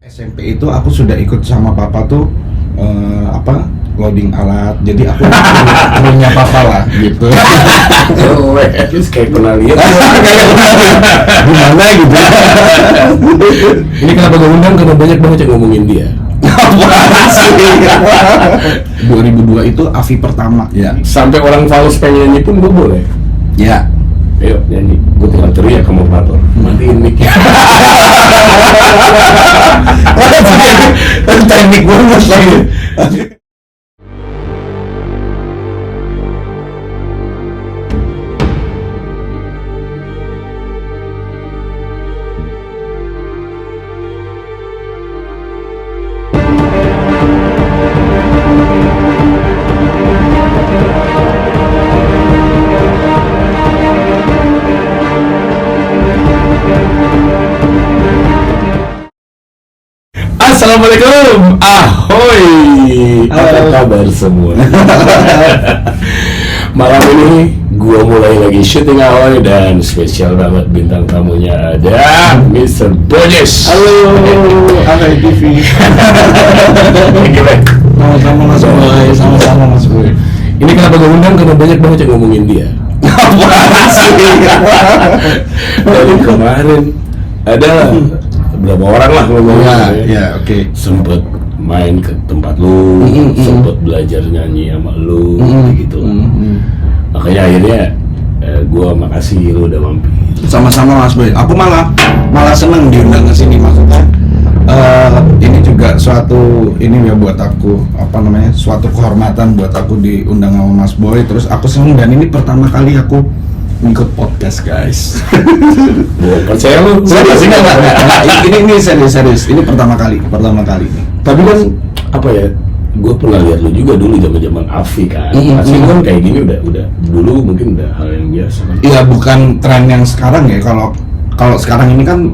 SMP itu aku sudah ikut sama papa tuh loading alat, jadi aku krunya papa lah gitu. Terus kayak pernah lihat Gimana gitu. ini kenapa gue undang karena banyak banget yang ngomongin dia. 2002 itu AVI pertama ya. Sampai orang fals pengen nyanyi pun gue boleh. Ya. Ayo nyanyi, gue tinggal teriak ke moderator, matiin mic-nya. Teknik banget lagi. Assalamualaikum, ahoy, apa kabar semua? Malam ini gua mulai lagi syuting ahoy dan spesial banget bintang tamunya ada Mr. Bojes. Halo, Ahoy TV. Thank you, man. Sama-sama Mas Boy, sama-sama Mas Boy. Ini kenapa gua undang karena banyak banget yang ngomongin dia. Dari kemarin ada berapa orang lah ngomongnya. Ya, oke. Sempet main ke tempat lu, sempet belajar nyanyi sama lu, gitu lah. Makanya akhirnya gue makasih lu udah mampir. Sama-sama Mas Boy. Aku malah seneng diundang ke sini, maksudnya ini juga suatu ini ya buat aku, suatu kehormatan buat aku diundang sama Mas Boy. Terus aku seneng, dan ini pertama kali aku ikut podcast, guys. Percaya lu? Serius, ini serius. Ini pertama kali nih. Tapi kan apa ya? Gue pernah lihat lu juga dulu zaman Afi kan. Pasti kan kayak gini udah dulu mungkin udah hal yang biasa kan. Iya, bukan tren yang sekarang ya. Kalau sekarang ini kan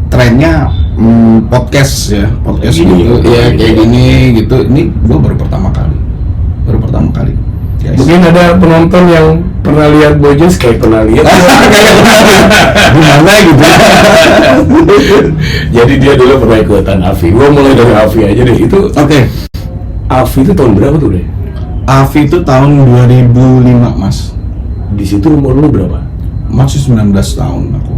trennya podcast ya, podcast Gini, gitu. Ya gitu. kayak gini gitu. Ini gue baru pertama kali. Guys. Mungkin ada penonton yang pernah lihat Bojes kayak pernah lihat. Gimana gitu. Jadi dia dulu pernah ikutan Afi. Gue mulai dari Afi aja deh. Itu Oke. Afi itu tahun berapa tuh deh? AVI itu tahun 2005, Mas. Di situ umur lu berapa? Masih 19 tahun aku.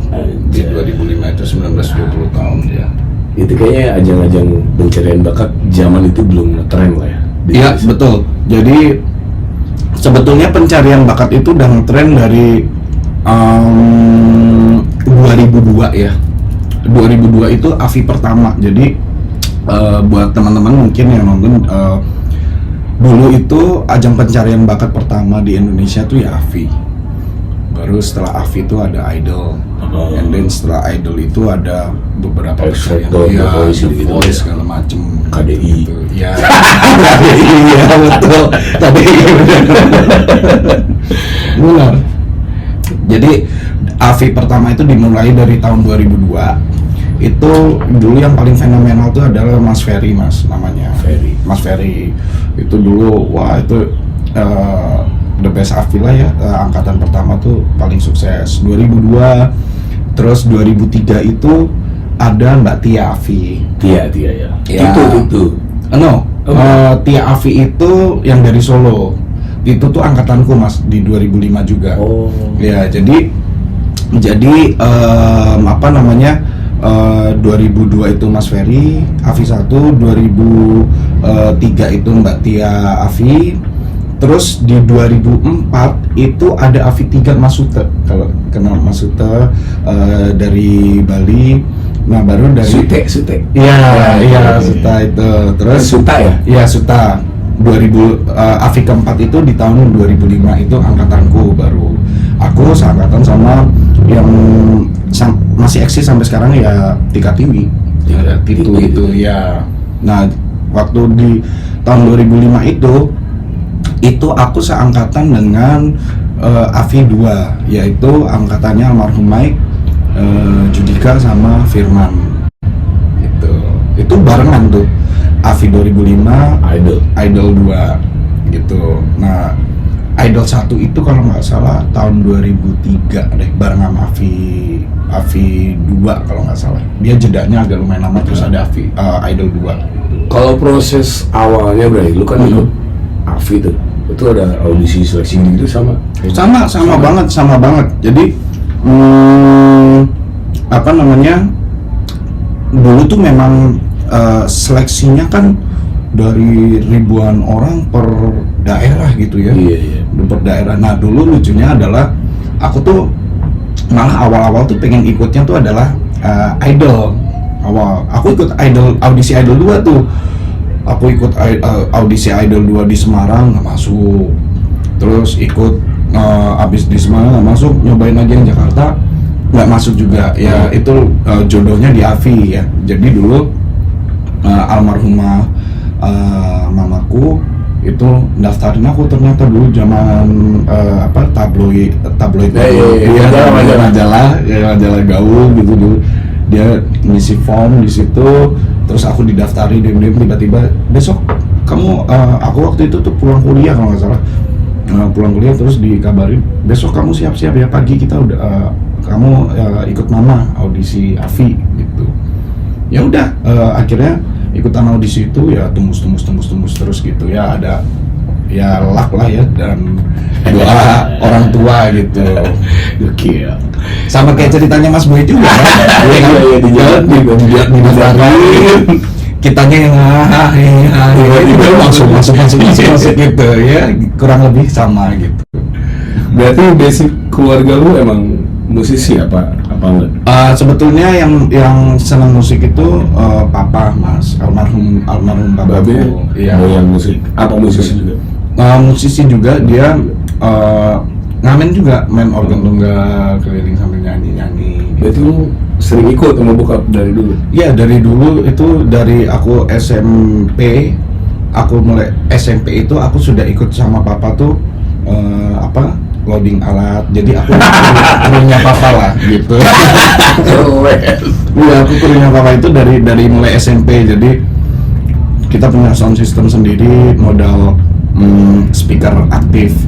Di Anjay. 2005 itu 19-20 tahun ya. Itu kayaknya ajang-ajang pencarian bakat zaman itu belum ngetren lah ya. Iya, betul. Jadi sebetulnya pencarian bakat itu udah ngetren dari 2002 ya. 2002 itu AVI pertama. Jadi buat teman-teman mungkin yang nonton, dulu itu ajang pencarian bakat pertama di Indonesia tuh ya AVI. Baru setelah AVI itu ada Idol, and then setelah Idol itu ada beberapa X pencarian, Factor, ya, The Voice The gitu, Voice ya. segala macem, KDI. gitu. Ya, KDI ya betul, KDI benar. Jadi AVI pertama itu dimulai dari tahun 2002. Itu dulu yang paling fenomenal tuh adalah Mas Ferry, Mas, namanya. Mas Ferry itu dulu, wah itu the best AVI lah ya, angkatan pertama tuh paling sukses. 2002, terus 2003 itu ada Mbak Tia Afi. Tia ya. Ya. Itu. Tia Afi itu yang dari Solo. Itu tuh angkatanku, Mas, di 2005 juga. Oh. Ya, jadi 2002 itu Mas Ferry, Afi 1, 2003 itu Mbak Tia Afi. Terus di 2004 itu ada Afi 3 Mas Sute, kalau kenal Mas Sute, dari Bali. Nah, baru dari Sute. Iya, Suta itu. Terus Suta ya? Iya, Suta. AVI keempat itu di tahun 2005 itu angkatanku. Baru aku seangkatan sama yang masih eksis sampai sekarang ya Tika Tiwi. Ya, Titu itu ya. Nah, waktu di tahun 2005 itu aku seangkatan dengan AVI 2, yaitu angkatannya almarhum Mike, Judika sama Firman. Itu barengan tuh. AVI 2005, Idol 2 gitu. Nah, Idol 1 itu kalau nggak salah tahun 2003 deh, bareng sama AVI AVI 2 kalau nggak salah. Dia jedanya agak lumayan lama, terus ada AVI Idol 2. Kalau proses awalnya Bray, lu kan ikut AVI tuh, itu ada audisi seleksi gitu sama? Sama banget. Jadi apa namanya, dulu tuh memang seleksinya kan dari ribuan orang per daerah gitu ya. Iya. Per daerah. Nah dulu lucunya adalah aku tuh malah awal-awal tuh pengen ikutnya tuh adalah idol. Aku ikut audisi idol 2 tuh. Aku ikut audisi idol 2 di Semarang, nggak masuk. Terus ikut abis di Semarang nggak masuk, nyobain lagi yang Jakarta, nggak masuk juga. Ya itu jodohnya di AVI ya. Jadi dulu almarhumah mamaku itu daftarin aku ternyata dulu zaman tabloid majalah gaul gitu dulu. Dia ngisi form di situ, terus aku didaftarin, tiba-tiba besok kamu aku waktu itu tuh pulang kuliah kalau nggak salah, pulang kuliah terus dikabarin besok kamu siap-siap ya, pagi kita udah kamu ikut mama audisi AVI gitu. Ya udah akhirnya ikutan audisi itu ya tembus terus gitu ya, ada ya luck lah ya dan doa orang tua gitu. Gokil. Sama kayak ceritanya Mas Boy juga kan. Iya, di jalan didaftarin, kitanya yang tiba-tiba langsung masuk gitu ya, kurang lebih sama gitu. Berarti basic keluarga lu emang musisi apa enggak? Sebetulnya yang senang musik itu papa Mas, almarhum papaku. Iya. Yang musik apa musisi juga? Musisi juga, dia ngamen juga, main organ tunggal keliling sambil nyanyi. Berarti lu sering ikut sama bokap dari dulu? Iya, dari dulu itu, dari aku SMP, mulai SMP itu aku sudah ikut sama papa tuh loading alat. Jadi aku krunya papa lah gitu. Iya, aku krunya papa itu dari mulai SMP. Jadi kita punya sound system sendiri, modal speaker aktif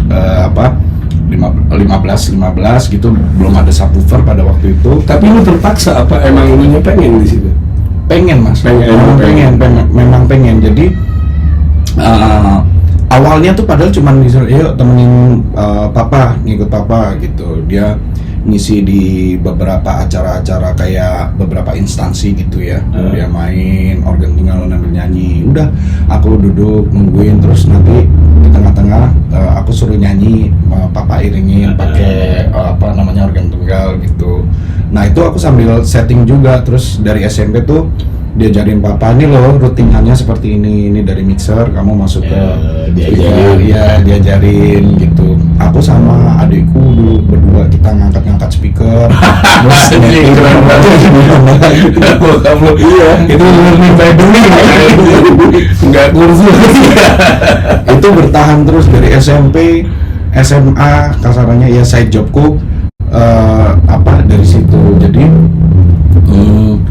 15 gitu, belum ada subwoofer pada waktu itu. Tapi lu terpaksa apa emang lu pengen di situ? Pengen Mas, memang pengen. Jadi awalnya tuh padahal cuman yuk temenin papa, ngikut papa gitu. Dia ngisi di beberapa acara-acara kayak beberapa instansi gitu ya. Dia main organ tunggal sambil nyanyi. Udah, aku duduk nungguin, terus nanti di tengah-tengah aku suruh nyanyi, papa iringin pakai organ tunggal gitu. Nah itu aku sambil setting juga. Terus dari SMP tuh diajarin papa, ini loh rutinannya seperti ini dari mixer kamu masuk ke diajarin gitu. Aku sama adikku dulu berdua kita ngangkat speaker. Terus keren banget. Kamu iya itu learning by doing, nggak kursus. Itu bertahan terus dari SMP, SMA, kasarannya ya side jobku dari situ. Jadi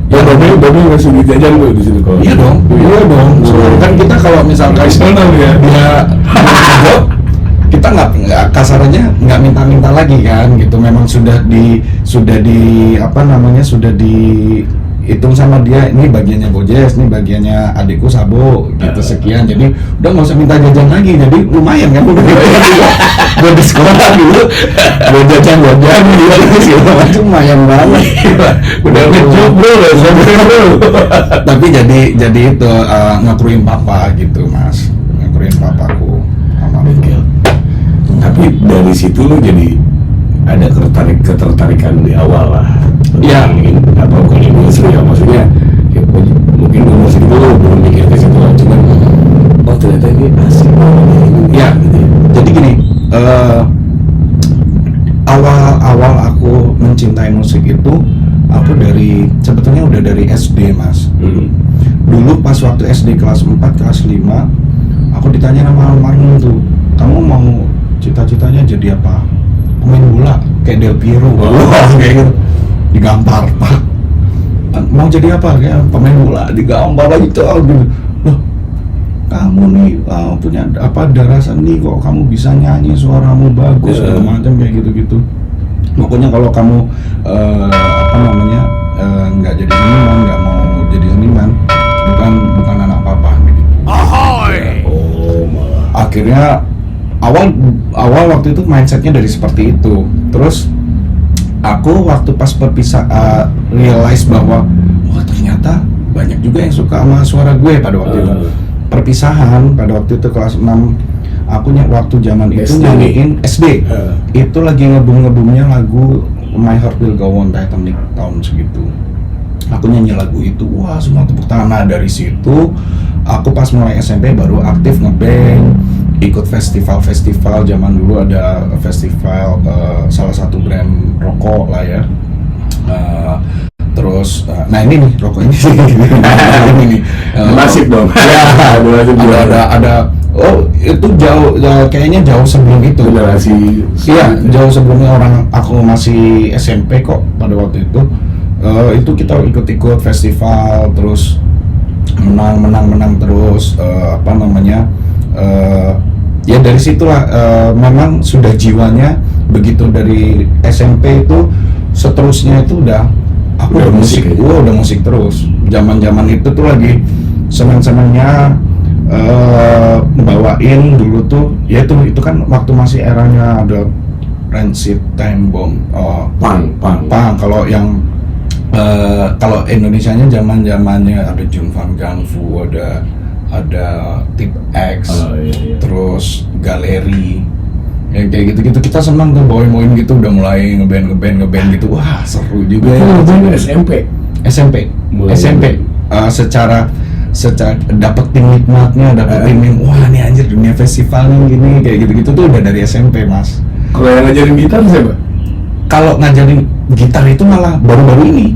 ya Babi masih dijajan gue di situ kalau. Iya dong. Soalnya kan kita kalau misalkan dia job, kita nggak kasarannya nggak minta lagi kan gitu. Memang sudah dihitung sama dia, ini bagiannya Bojes, ini bagiannya adikku Sabo gitu sekian. Jadi udah nggak usah minta jajan lagi. Jadi lumayan kan gue di sekolah dulu gue jajan gitu segala macam, lumayan banget. Udah ngejuk bro. Tapi jadi itu ngakruin papa gitu Mas, ngakruin papaku sama Miguel. Tapi dari situ lu jadi ada ketertarikan di awal lah. Iya. Bukan industri ya, maksudnya ya, mungkin dulu musik itu belum mikir ke situ lah, cuman ternyata ini asik ya. Jadi gini, awal aku mencintai musik itu aku sebetulnya udah dari SD Mas. Dulu pas waktu SD kelas 4, kelas 5 aku ditanya sama almarhum tuh, kamu mau cita-citanya jadi apa? Pemain bola kayak Del Piero. Kayak gitu. Digambar, Pak. Mau jadi apa? Kayak pemain bola, digambar aja gitu. Loh, kamu nih punya darah seni kok, kamu bisa nyanyi, suaramu bagus, segala macam kayak gitu-gitu. pokoknya kalau kamu nggak jadi seniman, nggak mau jadi seniman, bukan anak papa gitu. Oh, malah. Akhirnya awal waktu itu mindsetnya dari seperti itu. Terus aku waktu pas berpisah realize bahwa ternyata banyak juga yang suka sama suara gue pada waktu itu. Perpisahan pada waktu itu kelas 6, aku waktu zaman itu SD. nyanyiin SD. Itu lagi ngebum-ngebumnya lagu My Heart Will Go On Titanic tahun segitu. Aku nyanyi lagu itu, wah semua tepuk tangan. Nah, dari situ aku pas mulai SMP baru aktif ngeband, ikut festival-festival. Zaman dulu ada festival salah satu brand rokok lah ya. Terus, nah ini nih rokok ini sih, ini nih. Nasib dong. Ya, ada. Oh itu jauh, kayaknya jauh sebelum itu. Generasi. Iya, jauh sebelumnya aku masih SMP kok pada waktu itu. Itu kita ikut festival, terus menang terus. Ya dari situlah memang sudah jiwanya begitu. Dari SMP itu seterusnya itu aku udah musik, udah musik terus. Zaman itu tuh lagi senang-senangnya bawain dulu tuh, ya itu kan waktu masih eranya ada Rancid, Time Bomb, punk. Kalau yang kalau Indonesianya zamannya ada Jun Van Gangfu, ada Tip X, iya. terus Galeri, yang kayak gitu kita senang tuh bawain gitu, udah mulai ngeband gitu. Wah seru juga ya. SMP Mulai secara dapetin nikmatnya, wah nih anjir dunia festival nih gini, kayak gitu tuh udah dari SMP mas. Kalau yang ngajarin gitar siapa? Kalau ngajarin gitar itu malah baru-baru ini.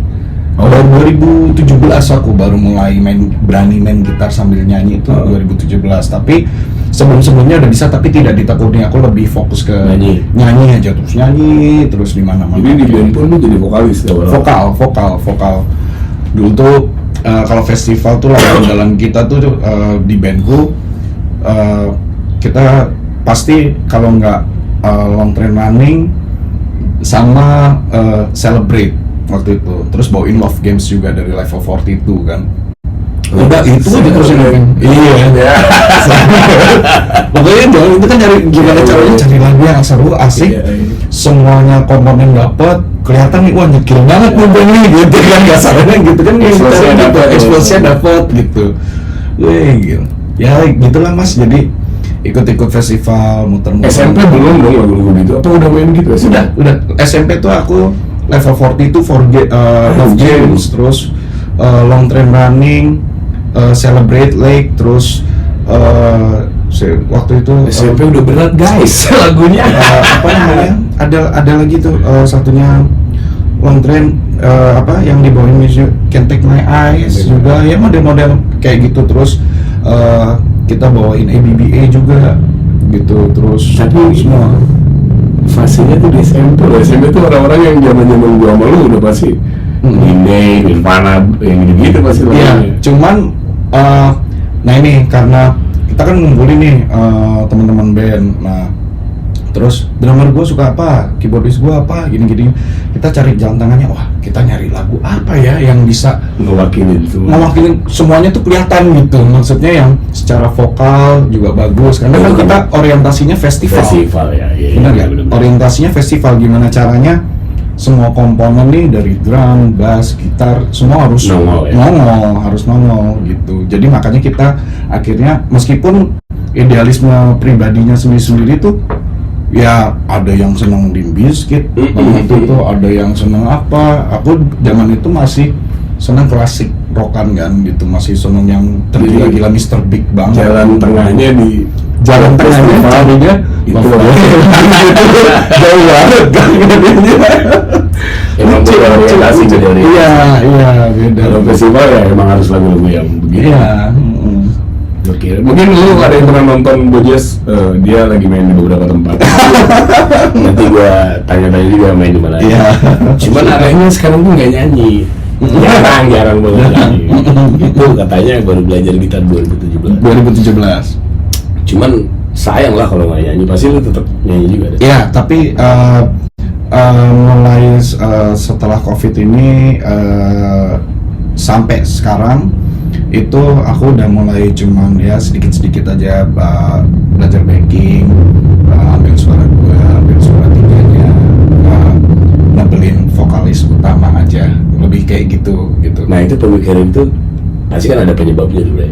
Baru 2017 aku baru mulai berani main gitar sambil nyanyi itu 2017. Tapi sebelumnya udah bisa, tapi tidak ditekuni. Aku lebih fokus ke nyanyi aja, terus di mana-mana. Jadi di band pun lu jadi vokalis ya? Vokal. Dulu tuh kalau festival tuh lah dalam kita tuh di bandku kita pasti kalau nggak long train running sama celebrate waktu itu, terus bawain Love Games juga dari level 42 kan. Udah itu aja terus yang iya. Pokoknya dong itu kan gimana caranya cari lagu yang seru, asik, semuanya komponen dapet, kelihatan nih wah nyekil banget nih band nih gitu kan, kasarnya gitu kan, exposure dapet gitu. Gitu. Ya gitulah mas, jadi ikut festival muter-muter. SMP belum dong lagu-lagu gitu, atau udah main gitu? Udah SMP tuh aku level 42 Love Games, terus long train running, celebrate lake, terus waktu itu SMP udah berat guys lagunya. Apa namanya? Ada lagi tuh satunya long train yang dibawain music Can't Take My Eyes juga ya, model-model kayak gitu. Terus kita bawain ABBA juga gitu, terus tapi semua fasenya tuh di SMP loh. SMP tuh orang-orang yang zaman gua sama lu udah pasti Ine, Nirvana, yang gitu pasti. Iya, cuman nah ini karena kita kan ngumpulin nih teman-teman band. Nah, terus drummer gue suka apa, keyboardis gue apa, gini-gini. Kita cari jalan tengahnya. Wah, kita nyari lagu apa ya yang bisa ngewakilin semuanya tuh kelihatan gitu. Maksudnya yang secara vokal juga bagus. Karena kan kita orientasinya festival ya. Benar ya? Orientasinya festival, gimana caranya semua komponen nih dari drum, bass, gitar semua harus nongol gitu. Jadi makanya kita akhirnya meskipun idealisme pribadinya sendiri-sendiri tuh ya ada yang seneng Limp Bizkit, itu tuh ada yang seneng apa. Aku zaman itu masih seneng klasik rockan kan gitu, masih seneng yang tergila-gila Mr. Big banget. Jalan tengahnya carinya itu jauh banget kan emang beda orientasi beda. Iya beda. Kalau festival ya emang harus lagu-lagu yang begitu. Iya. Mungkin lu ada yang pernah nonton Bojes, dia lagi main di beberapa tempat. Nanti gua tanya-tanya juga main di mana. Iya. Cuman anehnya sekarang tuh nggak nyanyi. Jarang banget nyanyi. Itu katanya baru belajar gitar 2017. Cuman sayang lah kalau nggak nyanyi, pasti lu tetap nyanyi juga deh. Iya, tapi mulai setelah COVID ini sampai sekarang itu aku udah mulai cuman ya sedikit-sedikit aja belajar backing, ambil suara 2, ambil suara 3-nya, nebelin vokalis utama aja, lebih kayak gitu. Nah itu pemikiran itu pasti kan ada penyebabnya dulu ya.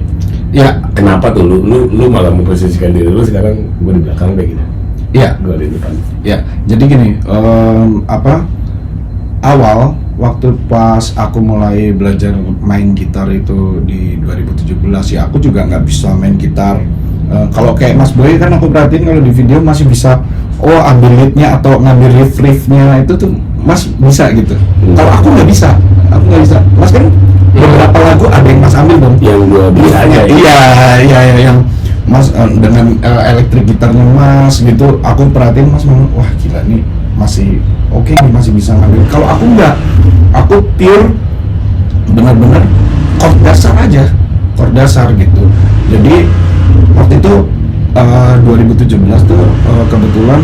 Ya, Kenapa tuh lu malah memposisikan diri lu sekarang gue di belakang kayak gitu? ya, Gue di depan. ya. Jadi gini, awal waktu pas aku mulai belajar main gitar itu di 2017 ya, aku juga nggak bisa main gitar. Kalau kayak Mas Boy kan aku perhatiin kalau di video masih bisa ambil leadnya atau ngambil riff-riffnya itu tuh Mas bisa gitu. Kalau aku nggak bisa, Mas kan beberapa lagu ada yang Mas ambil dong. Yang gue bisa aja. Iya, yang Mas dengan elektrik gitarnya Mas gitu, aku perhatiin Mas, wah gila nih masih oke nih, masih bisa ngambil. Kalau aku enggak, aku pure benar-benar chord dasar gitu. Jadi waktu itu 2017 tuh kebetulan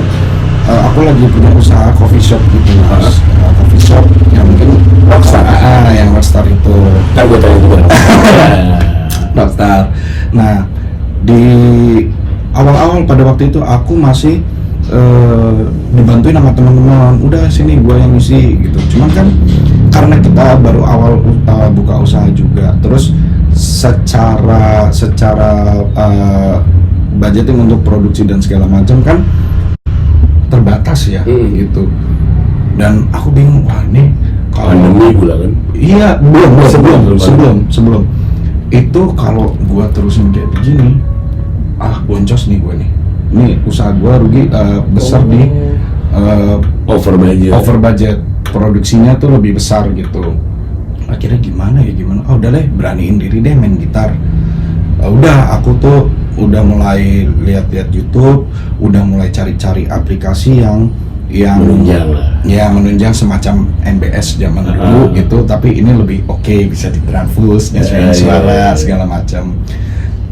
aku lagi punya usaha coffee shop gitu, Mas. Coffee shop yang mungkin Rockstar, yang Rockstar itu. Nah, gue tanya juga. Rockstar. Nah, di awal-awal pada waktu itu aku masih dibantuin sama teman-teman, udah sini gua yang ngisi gitu. Cuman kan karena kita baru awal buka usaha juga, terus secara budgeting untuk produksi dan segala macam kan terbatas ya gitu. Dan aku bingung, wah ini kalau pandemi pula kan? Iya, sebelum itu kalau gua terusin kayak begini, boncos nih gua nih. Ini usaha gua rugi besar di over budget, produksinya tuh lebih besar gitu. Akhirnya gimana? Udah deh, beraniin diri deh main gitar. Udah, aku tuh udah mulai lihat-lihat YouTube, udah mulai cari-cari aplikasi yang menunjang semacam MBS zaman dulu gitu, tapi ini lebih oke, bisa ditransfus, nyesuaiin suara segala macam.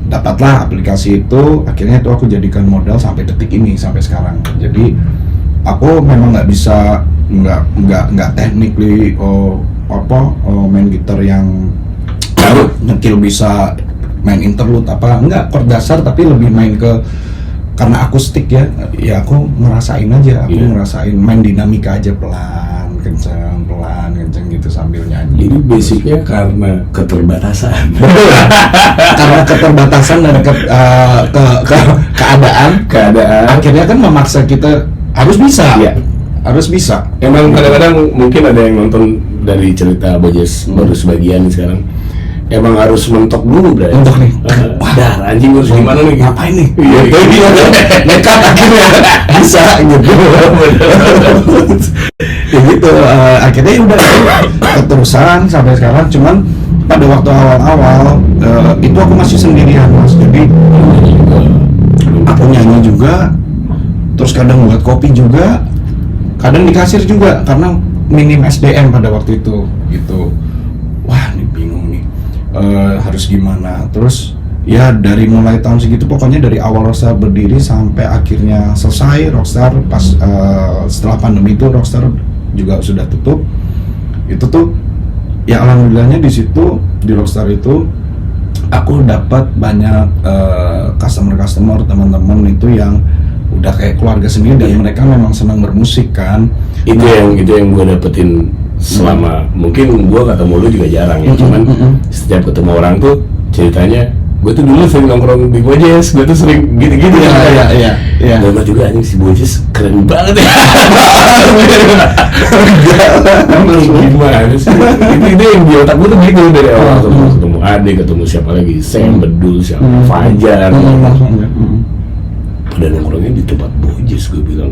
Dapatlah aplikasi itu, akhirnya itu aku jadikan modal sampai detik ini, sampai sekarang. Jadi aku memang nggak bisa nggak technically main gitar yang nyekil bisa main interlude enggak, chord dasar, tapi lebih main ke karena akustik ya aku ngerasain aja, ngerasain main dinamika aja, pelan kenceng gitu sambil nyanyi. Ini basicnya karena keterbatasan. Karena keterbatasan dan keadaan akhirnya kan memaksa kita harus bisa. Emang kadang-kadang mungkin ada yang nonton dari cerita Bojes baru sebagian sekarang. Emang harus mentok dulu, Bray. Mentok nih. Wah, anjing harus gimana nih? Ngapain nih? Iya, nekat akhirnya bisa gitu. Ya gitu, akhirnya udah keterusan sampai sekarang. Cuman pada waktu awal-awal itu aku masih sendirian, Mas. Jadi aku nyanyi juga, terus kadang buat kopi juga, kadang di kasir juga karena minim SDM pada waktu itu gitu. Wah, ini bingung nih, harus gimana. Terus ya dari mulai tahun segitu, pokoknya dari awal Rockstar berdiri sampai akhirnya selesai Rockstar, pas setelah pandemi itu Rockstar juga sudah tutup. Itu tuh ya alhamdulillahnya di situ, di Rockstar itu aku dapat banyak customer teman-teman itu yang udah kayak keluarga sendiri, dan mereka memang senang bermusik kan. Itu yang gue dapetin selama mungkin gue ketemu lu juga jarang ya, cuman setiap ketemu orang tuh ceritanya, gue tuh dulu sering nongkrong di Bojes, gue tuh sering gitu-gitu ya. Dan juga anjing si Bojes keren banget ya. Gimana sih? Itu yang di otak gue tuh gitu dari awal, ketemu Ade, ketemu siapa lagi, Sam, Bedul, siapa, Fajar. Pada nongkrongnya di tempat Bojes, gue bilang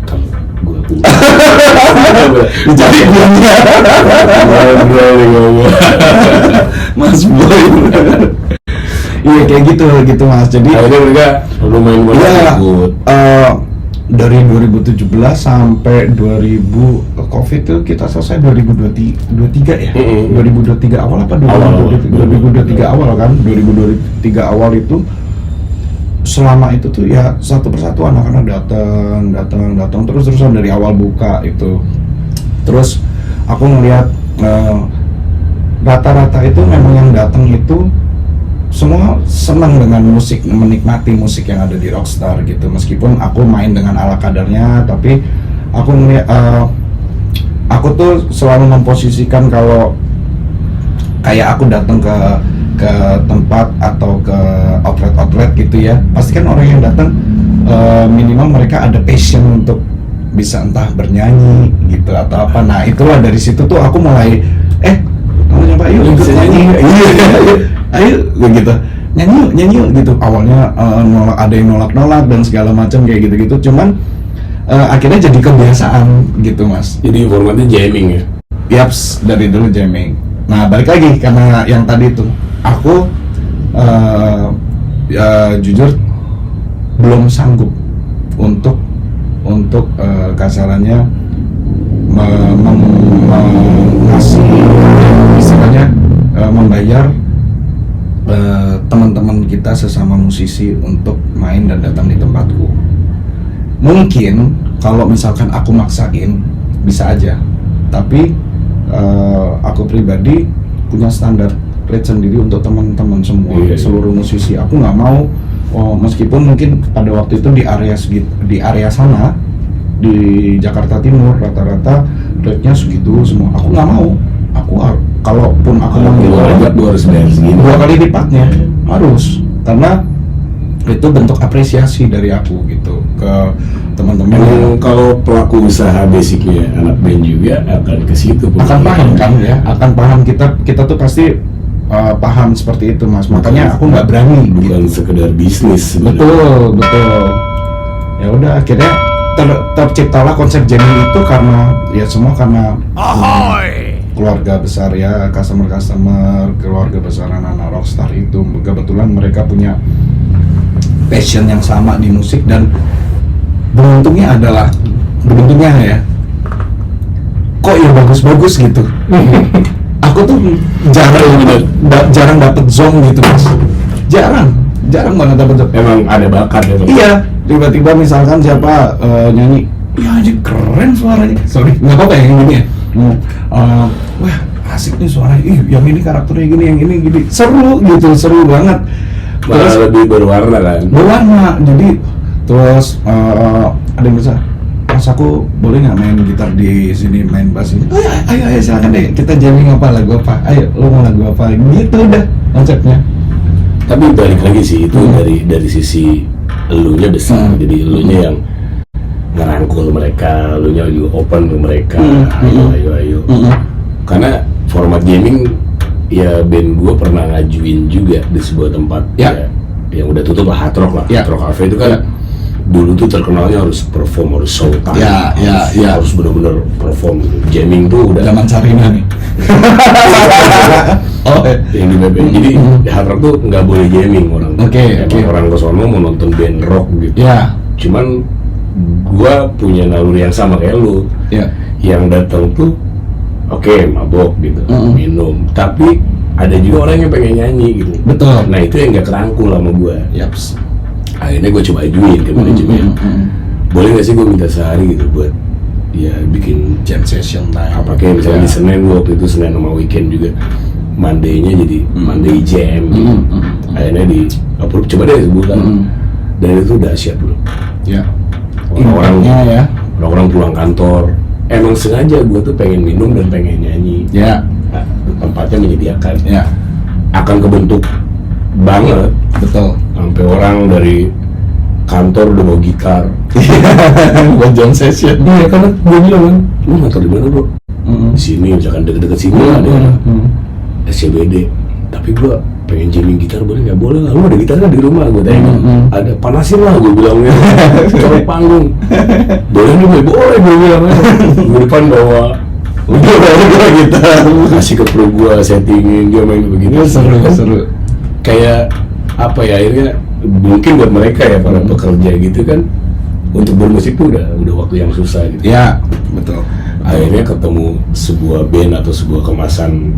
kalau gue jadi punya Mas Boy. Iya kayak gitu Mas. Jadi akhirnya mereka lumayan ikut. Dari 2017 sampai 2000 Covid itu kita selesai 2023 ya. 2023 awal apa 2023 awal kan? 2023 awal itu selama itu tuh ya satu persatu anak-anak datang terus-terusan dari awal buka itu. Terus aku ngeliat rata-rata itu memang yang datang itu semua senang dengan musik, menikmati musik yang ada di Rockstar gitu. Meskipun aku main dengan ala kadarnya, tapi aku ngeliat, aku tuh selalu memposisikan kalau kayak aku datang ke tempat atau ke outlet gitu ya, pasti kan orang yang datang minimal mereka ada passion untuk bisa entah bernyanyi gitu atau apa. Nah itulah dari situ tuh aku mulai kamu nyoba yuk ikut nyanyi, ayo gitu, nyanyi yuk gitu. Awalnya ada yang nolak dan segala macam kayak gitu. Cuman akhirnya jadi kebiasaan gitu mas. Jadi formatnya jamming ya? Yaps, dari dulu jamming. Nah balik lagi karena yang tadi tuh aku jujur belum sanggup untuk kasarannya ngasih istilahnya membayar teman-teman kita sesama musisi untuk main dan datang di tempatku. Mungkin kalau misalkan aku maksain bisa aja, tapi aku pribadi punya standar rate sendiri untuk teman-teman semua, seluruh musisi. Aku nggak mau, meskipun mungkin pada waktu itu di area sana di Jakarta Timur rata-rata rate-nya segitu semua. Aku nggak mau. Kalaupun aku mau harus bayar segini. 2 kali lipatnya harus, karena itu bentuk apresiasi dari aku gitu ke teman-teman. Kalau pelaku usaha basicnya anak band juga akan ke situ. Akan paham kan ya, akan paham kita tuh pasti paham seperti itu mas. Makanya aku nggak berani. Bukan gitu. sekedar bisnis. Betul. Ya udah akhirnya terciptalah konsep jamming itu karena ya semua karena keluarga besar ya, customer keluarga besar anak-anak Rockstar itu kebetulan mereka punya passion yang sama di musik. Dan beruntungnya ya kok ya bagus-bagus gitu. Aku tuh jarang dapet zong gitu mas, jarang banget dapet zong. Emang ada bakat ya? Iya, tiba-tiba misalkan siapa nyanyi, ya aja keren suaranya, sorry nggak apa-apa yang gini ya, wah asik nih suaranya, yang ini karakternya gini, yang ini gini, seru banget. Terus lebih berwarna kan? Berwarna, jadi terus ada yang bisa, mas aku boleh nggak main gitar di sini, main bass ini? Ayo silakan deh, kita jamming apa, lagu apa, ayo lo mau lagu apa, gitu udah konsepnya. Tapi balik lagi sih itu dari sisi elunya besar, jadi elunya yang ngerangkul mereka, elunya juga open ke mereka, ayo. Karena format gaming ya band gue pernah ngajuin juga di sebuah tempat ya yang udah tutup lah, Hard Rock lah, Hard Rock Cafe itu kan dulu tuh terkenalnya harus perform, harus show time, harus benar-benar perform. Jamming tuh udah zaman Sarina nih. Yang di BB. Jadi di Hard Rock tuh nggak boleh jamming orang. Orang ke sono mau nonton band rock gitu. Cuman gua punya naluri yang sama kayak lu. Yang datang tuh mabok gitu, minum. Tapi ada juga orang yang pengen nyanyi gitu. Betul. Nah itu yang nggak kerangkul sama gua. Akhirnya gue coba ajuin ke manajemen, boleh nggak sih gue minta sehari gitu buat ya bikin jam session time. Apa kayak misalnya di Senin, gue waktu itu Senin sama weekend juga, Monday-nya jadi Monday Jam. Akhirnya di approve, coba deh sebulan. Dan itu dahsyat loh. Orang-orang pulang kantor, emang sengaja gue tuh pengen minum dan pengen nyanyi. Nah, tempatnya menyediakan. Akan kebentuk banget. Betul. Sampai orang dari kantor udah bawa gitar buat jam session. Iya, karena gue bilang kan, lu nggak tahu di mana bro? Di sini, misalkan deket-deket sini ada SCBD. Tapi gue pengen jamming gitar, boleh nggak? Boleh lah, lu ada gitar kan di rumah? Gue tanya, ada, panasin lah gue bilangnya, colok panggung. Boleh nih, boleh gue bilang. Gue depan bawa gitar, kasih ke pro gue, settingin, dia main begitu. Seru. Kayak apa ya, akhirnya mungkin buat mereka ya para pekerja gitu kan, untuk bermusik tuh udah waktu yang susah gitu. Betul. Akhirnya ketemu sebuah band atau sebuah kemasan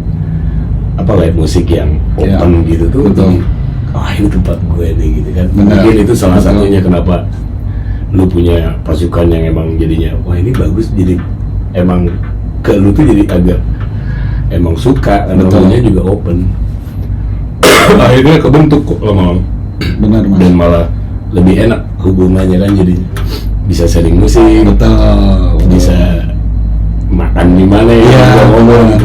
live musik yang open gitu tuh. Betul. wah ini tempat gue nih gitu kan. Benar. Mungkin itu salah Betul. satunya kenapa lu punya pasukan yang emang jadinya wah ini bagus, jadi emang ke lu tuh jadi agak emang suka karena Betul. lunya juga open. Akhirnya kebentuk kok lama-lama Benar mas. dan malah lebih enak hubungannya kan, jadi bisa sharing musik, Betul. bisa makan di mana ya, Iya, bisa ngomong. benar.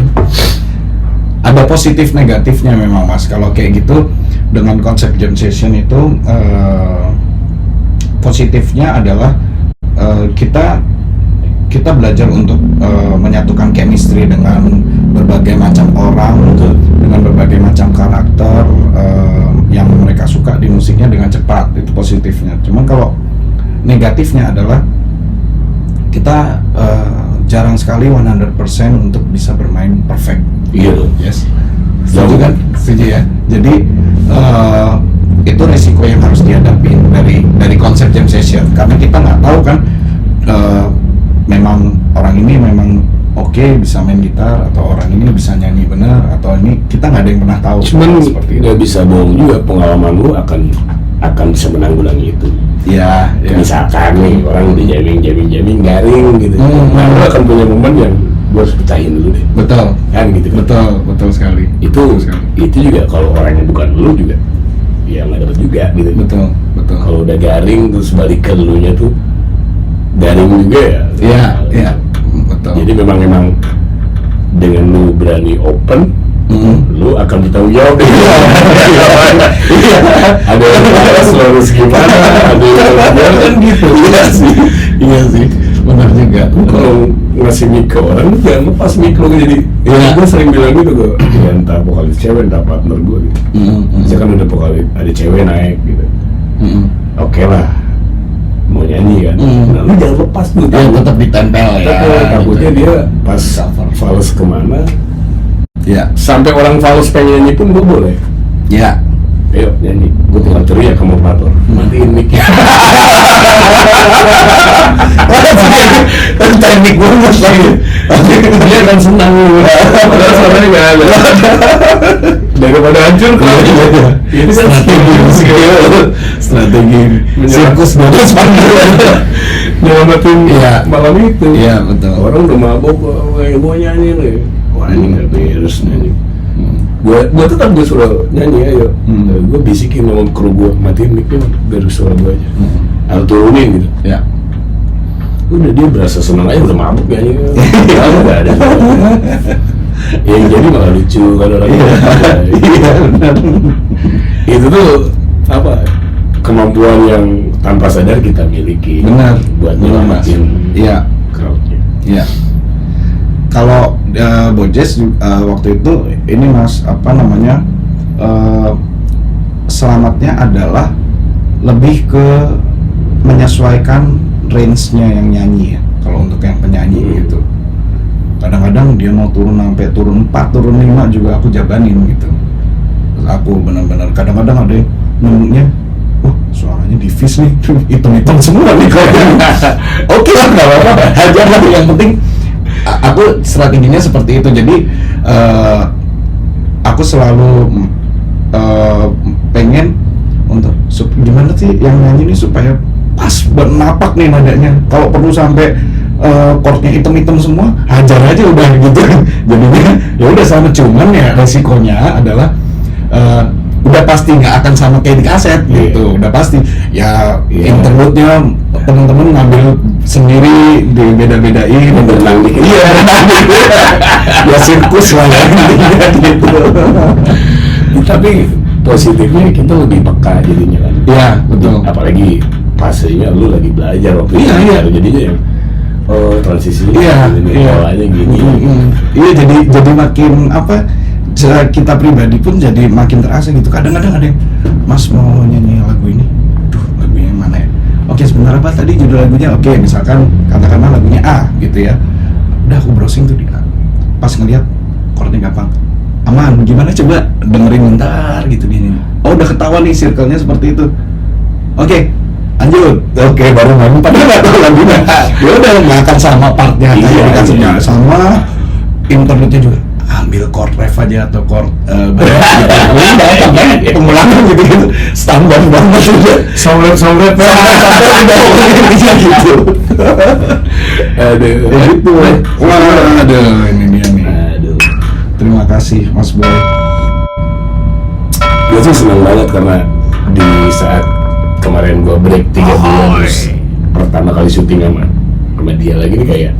Ada positif negatifnya memang mas. Kalau kayak gitu dengan konsep jam session itu positifnya adalah kita belajar untuk menyatukan chemistry dengan berbagai macam orang, dengan berbagai macam karakter yang mereka suka di musiknya dengan cepat. Itu positifnya. Cuman kalau negatifnya adalah kita jarang sekali 100% untuk bisa bermain perfect. Iya dong. Yes. Setuju kan? Setuju ya. Jadi itu resiko yang harus dihadapi dari konsep jam session, karena kita nggak tahu kan memang orang ini memang oke bisa main gitar, atau orang ini bisa nyanyi benar, atau ini kita nggak ada yang pernah tahu. Cuman seperti itu. nggak bisa bohong juga, pengalaman lu akan bisa menanggulangi itu. Ya, ya. Misalkan nih orang udah jamming garing gitu, nah lu akan punya momen yang gue harus pecahin dulu deh, Betul. kan gitu kan. Betul sekali. Itu Betul sekali. itu juga kalau orang yang bukan lu juga ya nggak dapat juga gitu. Betul. Kalau udah garing terus balik ke elunya tuh garing juga ya. Iya. Betul. Jadi memang dengan lu berani open, lu akan bertanggung jawab. Ada yang harus gimana, ada yang kan gitu. Iya sih. Benar juga. Lu kalau ngasih mic ke orang, lu jangan lepas mic lu jadi. Iya. Gue sering bilang gitu gue, ya entah vokalis cewek, entah partner gue gitu. Misalkan ada vokalis, ada cewek naik gitu. Oke lah, mau nyanyi kan. Nah, lu jangan lepas tuh. Ya, tetap ditempel ya. Takutnya gitu. dia pas fals kemana, Ya. sampai orang fals pengen nyanyi pun gue boleh. Ya. Ayo nyanyi, gue tinggal teriak ke moderator, matiin mic-nya. Teknik banget lagi. Dia akan senang. Padahal suaranya nggak ada. Daripada hancur kan. Ini kan Strategi sirkus bonus nyelamatin malam itu. Iya, betul. Orang udah mabok, mau nyanyi nih. Wah ini nggak beres nyanyi. Gue tetap gue suruh nyanyi ayo. Gue bisikin sama kru gue, matiin mic-nya biar suara gue aja. Atau turunin gitu. Ya. Udah dia berasa senang aja, udah mabuk nyanyi. Kalau nggak ada. Yang jadi malah lucu kan orang. Iya, benar. Itu tuh apa? Kemampuan yang tanpa sadar kita miliki. Benar. Buat Benar, Mas. nyelamatin Iya. crowd-nya. Iya. Kalau Bojes waktu itu ini Mas apa namanya selamatnya adalah lebih ke menyesuaikan range-nya yang nyanyi ya. Kalau untuk yang penyanyi gitu. Kadang-kadang dia mau sampai turun 4, turun 5 juga aku jabanin gitu. Terus aku benar-benar kadang-kadang ada yang nemunya, wah suaranya divis nih, hitam-hitam semua nih kalau oke lah nggak apa-apa, hajar lah, yang penting aku strateginya seperti itu. Jadi aku selalu pengen untuk gimana sih yang nyanyi ini supaya pas bernapak nih nadanya. Kalau perlu sampai chordnya hitam-hitam semua, hajar aja udah gitu. Jadinya ya udah sama, cuman ya resikonya adalah udah pasti nggak akan sama kayak di kaset gitu. Udah pasti ya interlude-nya teman-teman ngambil sendiri, dibeda-bedain, Berenang dikit. Iya, ya sirkus lah ya gitu. Tapi positifnya kita lebih peka jadinya kan. Iya, betul. Apalagi fasenya lu lagi belajar waktu Iya, itu. iya. Jadinya yang transisi Iya, polanya gini. Iya, jadi makin apa, kita pribadi pun jadi makin terasa gitu. Kadang-kadang ada yang, Mas mau nyanyi lagu ini, duh lagunya yang mana ya? Oke, sebentar, apa tadi judul lagunya? Oke, misalkan katakanlah lagunya A gitu ya. Udah aku browsing tuh di A, pas ngeliat chordnya gampang, aman, gimana coba dengerin bentar gitu gini. Oh udah ketahuan nih circle-nya seperti itu. Oke, lanjut. Oke, baru main, padahal nggak tahu lagunya. Ya udah nggak akan sama partnya, Iya, dikasihnya iya. sama interlude-nya juga. ambil chord ref aja atau chord pengulangan gitu standar banget udah solet udah gitu. Aduh, Gitu. Wah, aduh, ini dia nih. aduh. Terima kasih Mas Boy. Gue sih senang banget karena di saat kemarin gue break 3 bulan terus pertama kali syuting sama dia lagi nih kayak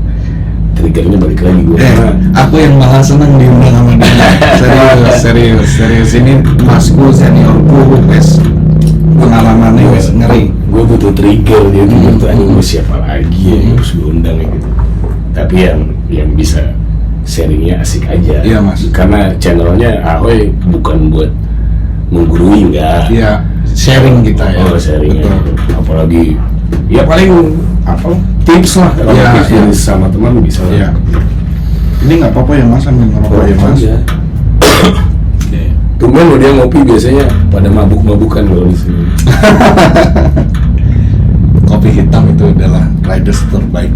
triggernya balik lagi gue. Aku yang malah seneng diundang sama dia. Serius. Ini masku, seniorku, wes pengalamannya wes ngeri. Gue butuh trigger dia tuh anjing gue siapa lagi yang harus gue undang gitu. Tapi yang bisa sharingnya asik aja. Iya, Mas. Karena channelnya Ahoy bukan buat menggurui enggak. Iya, sharing kita ya. Oh, sharing. Betul. Apalagi ya paling apa Tips lah. kalau Iya, tips iya. sama teman bisa lah. Iya. Ini nggak apa-apa ya Mas, ambil ngerokok ya Mas. Aja. Tumben lo dia ngopi biasanya pada mabuk-mabukan kalau di sini. Kopi hitam itu adalah riders terbaik.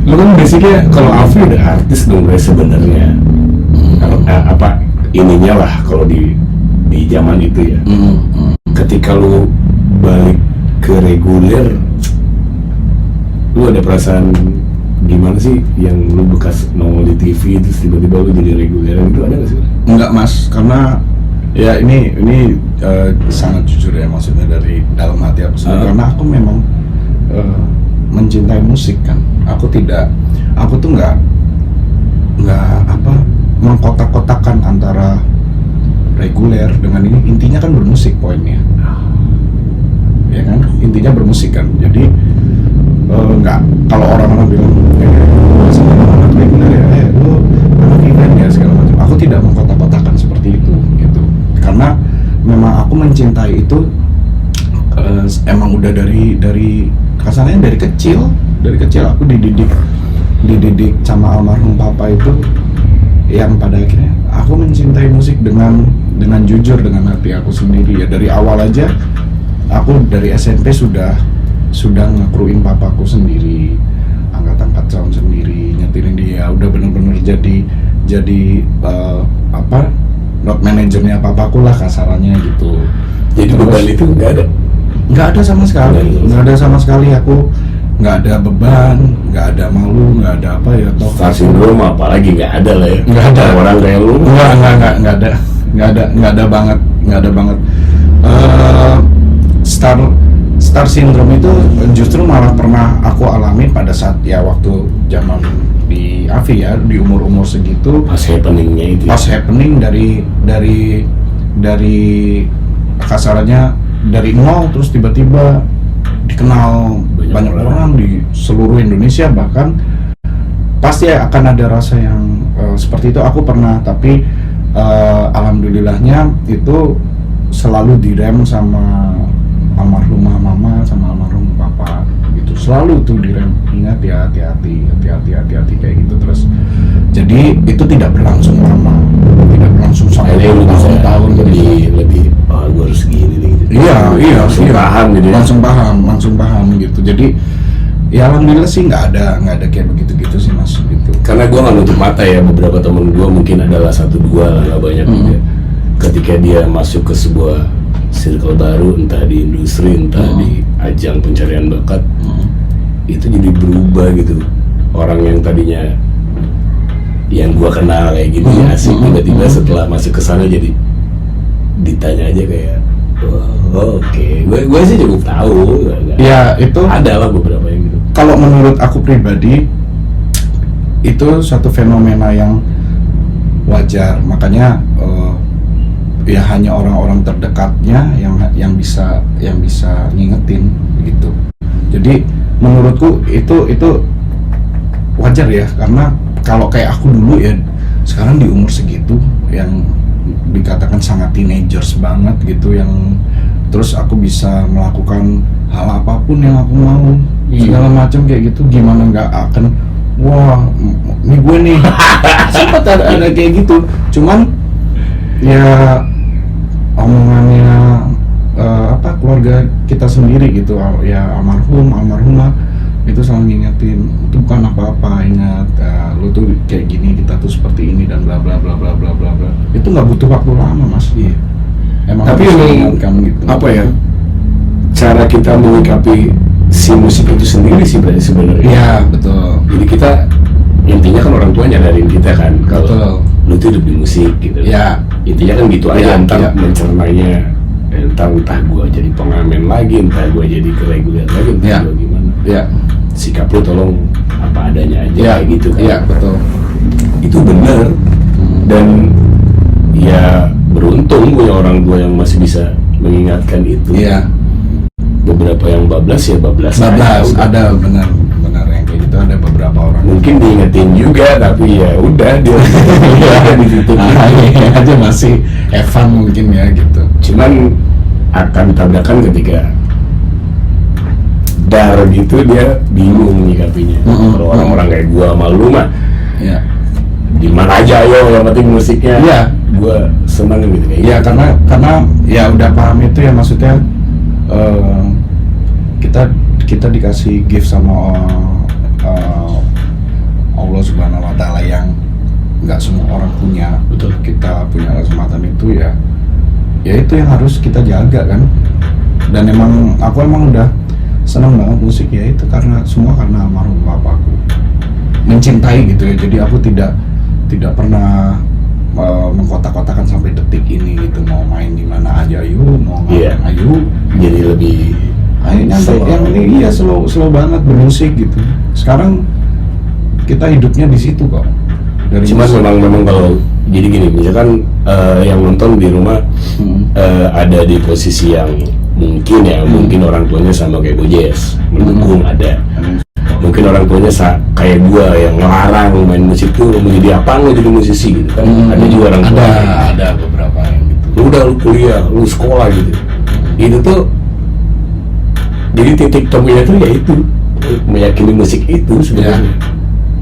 Lo kan basicnya kalau Alfi udah artis dong guys sebenarnya. Kalau apa ininya lah kalau di zaman itu ya. Ketika lu balik ke reguler, lu ada perasaan gimana sih yang lu bekas nongol di TV terus tiba-tiba lu jadi reguler itu ada nggak sih? Enggak Mas, karena ya ini sangat jujur ya, maksudnya dari dalam hati aku sendiri. Karena aku memang mencintai musik kan. Aku tuh nggak apa mengkotak-kotakan antara reguler dengan ini. Intinya kan bermusik poinnya, ya kan, intinya bermusik kan. Jadi nggak, kalau orang-orang bilang anak reguler ya, lu anak event ya segala macam, aku tidak mengkotak-kotakan seperti itu gitu. Karena memang aku mencintai itu emang udah dari kasarnya dari kecil aku dididik sama almarhum papa itu, yang pada akhirnya aku mencintai musik dengan jujur dengan hati aku sendiri ya. Dari awal aja aku dari SMP sudah ngekruin papaku sendiri, angkat sound sendiri, nyetirin dia, udah bener-bener jadi apa note manajernya papaku lah kasarannya gitu. Jadi beban itu nggak ada sama sekali. Aku nggak ada beban, nggak ada malu, nggak ada apa ya. Star syndrome apalagi nggak ada lah ya. Nggak ada. Orang kayak lu. Nggak ada banget. Star syndrome itu justru malah pernah aku alami pada saat ya waktu zaman di AFI ya, di umur segitu. Pas happeningnya itu. Pas happening dari kasarannya dari nol terus tiba-tiba dikenal banyak orang di seluruh Indonesia, bahkan pasti akan ada rasa yang seperti itu. Aku pernah, tapi alhamdulillahnya itu selalu direm sama almarhumah mama sama almarhum papa gitu, selalu tuh direm, ingat ya, hati-hati kayak gitu terus. Jadi itu tidak berlangsung lama, tidak berlangsung sampai tahun-tahun lebih gue harus gini nih gitu. Iya, paham gitu ya. langsung paham gitu. Jadi ya alhamdulillah sih nggak ada kayak begitu sih Mas gitu. Karena gue nggak nutup mata ya, beberapa temen gue mungkin adalah 1-2 lah, nggak banyak juga. Ketika dia masuk ke sebuah circle baru, entah di industri, entah di ajang pencarian bakat, itu jadi berubah gitu. Orang yang tadinya yang gue kenal kayak gini asik, tiba-tiba setelah masuk ke sana jadi ditanya aja kayak oke. Gue sih cukup tahu. Ya itu ada lah beberapa yang gitu. Kalau menurut aku pribadi itu suatu fenomena yang wajar, makanya ya hanya orang-orang terdekatnya yang bisa ngingetin gitu. Jadi menurutku itu wajar ya, karena kalau kayak aku dulu ya, sekarang di umur segitu yang dikatakan sangat teenagers banget gitu, yang terus aku bisa melakukan hal apapun yang aku mau, segala macam kayak gitu, gimana nggak akan wah ini gue nih. Sempat ada kayak gitu, cuman ya omongannya keluarga kita sendiri gitu ya, almarhumah itu selalu ngingetin itu bukan apa-apa, ingat lu tuh kayak gini, kita tuh seperti ini dan bla bla bla bla bla bla bla. Itu nggak butuh waktu lama mas. Iya. Emang Tapi harus emang diingatkan gitu. apa ya, cara kita menyikapi si musik itu sendiri sih berarti sebenarnya. Iya betul. Jadi kita intinya kan orang tua nyadarin kita kan kalau Betul. lu tuh hidup di musik gitu. Iya. Intinya kan gitu aja, Iya, entar iya. mencernanya, entah gue jadi pengamen lagi, entah gue jadi reguler lagi, entah Iya. gue gimana. Iya. Sikap lu tolong apa adanya aja Iya kayak gitu kan. Iya betul. Itu benar. Dan ya beruntung punya orang tua yang masih bisa mengingatkan itu. Iya. Beberapa yang bablas ya bablas. aja, Bablas udah. ada benar yang kayak gitu, ada beberapa orang. Mungkin diingetin juga tapi ya udah dia di titik Ini aja masih Evan mungkin ya gitu. cuman akan tabrakan ketika dar gitu dia bingung nyikapinya. Kalau orang-orang kayak gua sama lu mah Iya. di mana aja ayo yang penting musiknya. Iya. Gua senang gitu kayak Ya gitu. karena ya udah paham itu ya, maksudnya kita dikasih gift sama Allah Subhanahu Wa Taala yang nggak semua orang punya. Betul. Kita punya kesempatan itu ya itu yang harus kita jaga kan. Dan aku emang udah senang banget musik ya itu karena almarhum bapakku mencintai gitu ya. Jadi aku tidak pernah mengkotak-kotakan sampai detik ini gitu, mau main di mana aja ayo, mau ngapain Iya. ayo, Jadi lebih ayo nyampe slow. yang ini iya slow banget bermusik gitu. Sekarang kita hidupnya di situ kok. Dari cuman musik. memang kalau jadi gini misalkan yang nonton di rumah ada di posisi yang mungkin orang tuanya sama kayak Bojes mendukung ada. Mungkin orang tuanya kayak gua yang ngelarang main musik tuh mau jadi apa, mau jadi musisi gitu kan. Ada juga orang tua ada beberapa yang gitu. lu udah lu kuliah, lu sekolah gitu. Itu tuh jadi titik temunya tuh ya itu meyakini musik itu sebenarnya.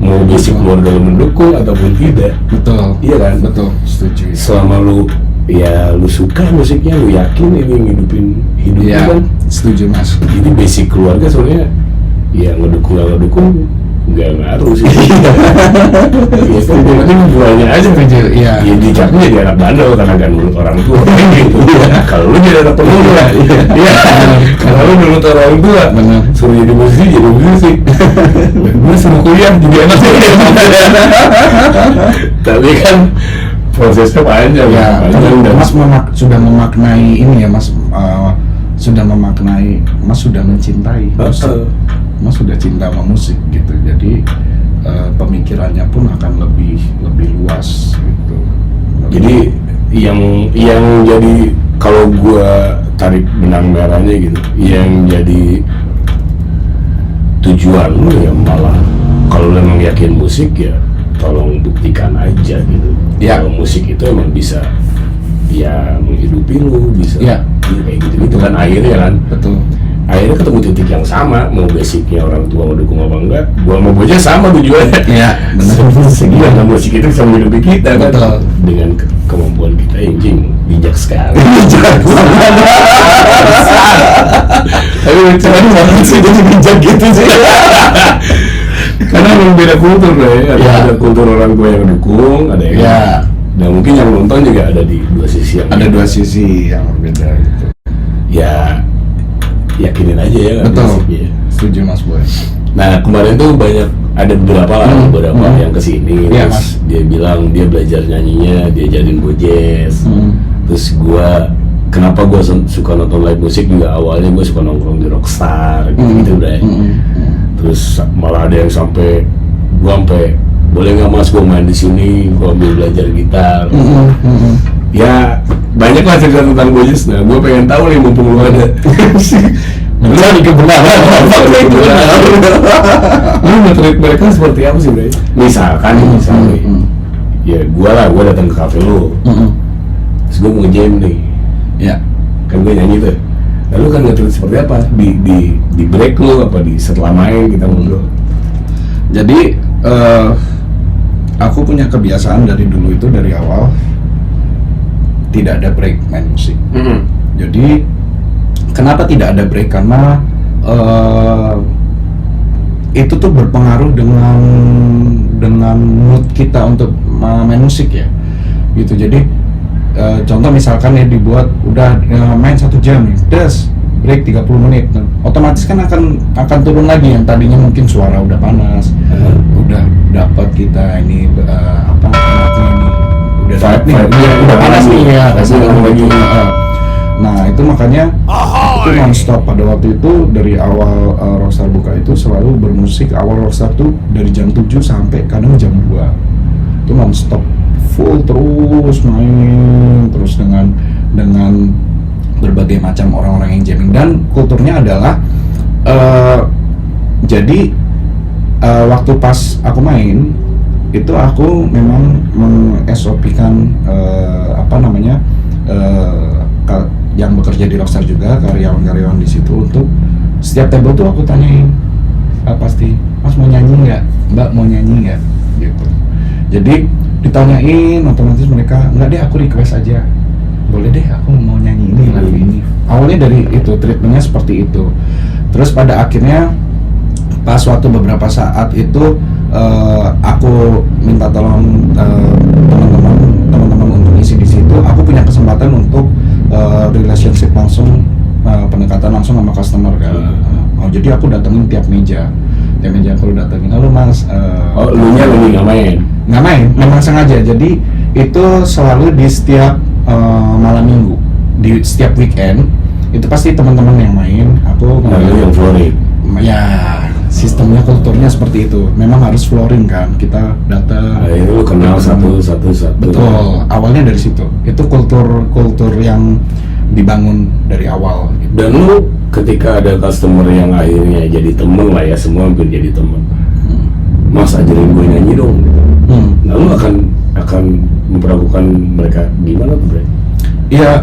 Mau basic keluarga lu mendukung ataupun tidak. Betul. Iya kan? Betul, setuju. Selama lu suka musiknya, lu yakin ini ngidupin hidup lu Iya, kan. setuju mas. Jadi basic keluarga sebenarnya ya ngedukung nggak ngedukung nggak ngaruh sih. Ya kan penting duanya aja. Setuju, iya. Ya dicapnya jadi anak bandel karena gak nurut orang tua. Gitu. Kalau lu jadi anak pemula, iya. Kalau lu nurut orang tua, Benar. suruh jadi musisi, jadi musisi. Gue suruh kuliah jadi anak tapi kan prosesnya panjang. Ya, panjang dan Mas sudah memaknai ini ya Mas, sudah memaknai, Mas sudah mencintai musik. Mas sudah cinta sama musik gitu, jadi pemikirannya pun akan lebih luas gitu. jadi yang jadi kalau gua tarik benang merahnya gitu, yang jadi tujuan lu ya malah kalau lu emang yakin musik ya tolong buktikan aja gitu. Ya. Kalau musik itu emang bisa ya menghidupi lu, bisa Ya. kayak gitu kan akhirnya kan. Betul. Akhirnya ketemu titik yang sama, mau basicnya orang tua ngedukung apa enggak, gua mau Bojes sama tujuannya. Iya, benar. Segitu musik itu bisa menghidupi kita kan. Betul. Dengan kemampuan kita anjing bijak sekali. Tapi lucu banget sih jadi bijak gitu sih. Karena memang beda kultur lah ya. Ya. Ada kultur orang tua yang dukung, ada yang Ya. dan mungkin yang nonton juga ada di dua sisi yang Ada dua sisi yang berbeda gitu. ya yakinin aja ya kan Betul. musiknya. Setuju Mas Boy. Nah kemarin tuh banyak ada beberapa lah beberapa yang kesini Iya, terus Mas. dia bilang dia belajar nyanyinya, diajarin Bojes. Terus kenapa gua suka nonton live musik juga awalnya gua suka nongkrong di Rockstar gitu deh. Terus malah ada yang sampai boleh nggak Mas gua main di sini, gua ambil belajar gitar. Ya banyak lah cerita tentang Bojes. Nah gua pengen tahu nih mumpung lu ada. Mencari kebenaran. Lu nge-treat mereka seperti apa sih Bray? Misalkan ya gua datang ke kafe lu, terus gua mau jam nih, Ya. kan gua nyanyi tuh. Lalu kan nge-treat seperti apa? Di break lu apa di setelah main kita ngobrol? Jadi aku punya kebiasaan dari dulu itu, dari awal tidak ada break main musik. Jadi kenapa tidak ada break? Karena itu tuh berpengaruh dengan mood kita untuk main musik ya, gitu. Jadi contoh misalkan ya dibuat udah main 1 jam nih, break 30 menit, otomatis kan akan turun lagi yang tadinya mungkin suara udah panas, udah dapat kita ini enaknya ini udah dapat nih, udah panas nih ya, lagi. Nah itu makanya itu non-stop pada waktu itu dari awal Rockstar buka itu selalu bermusik. Awal Rockstar tuh dari jam 7 sampai kadang jam 2 itu non-stop full terus main terus dengan berbagai macam orang-orang yang jamming, dan kulturnya adalah jadi waktu pas aku main itu aku memang meng-SOP-kan yang bekerja di Rockstar juga, karyawan-karyawan di situ, untuk setiap table tuh aku tanyain pasti, Mas mau nyanyi nggak, Mbak mau nyanyi nggak, gitu. Jadi ditanyain, otomatis mereka nggak deh, aku request aja, boleh deh aku mau nyanyi ini lagu ini. Awalnya dari itu, treatmentnya seperti itu. Terus pada akhirnya pas waktu beberapa saat itu aku minta tolong teman-teman untuk isi di situ. Aku punya kesempatan untuk relationship langsung, pendekatan langsung sama customer kan. Jadi aku datengin tiap meja aku datengin, halo Mas. Lu nya lagi nggak main, memang sengaja. Jadi itu selalu di setiap malam minggu, di setiap weekend itu pasti teman-teman yang main. Aku yang flooring. Ya sistemnya, kulturnya seperti itu. Memang harus flooring kan, kita datang. Lu kenal satu. Betul, awalnya dari situ. Itu kultur yang dibangun dari awal. Gitu. Dan lu ketika ada customer yang akhirnya jadi temen lah ya, semua hampir jadi temen. Mas ajarin gue nyanyi dong. Nah lu akan memperlakukan mereka gimana tuh, Bre? Ya,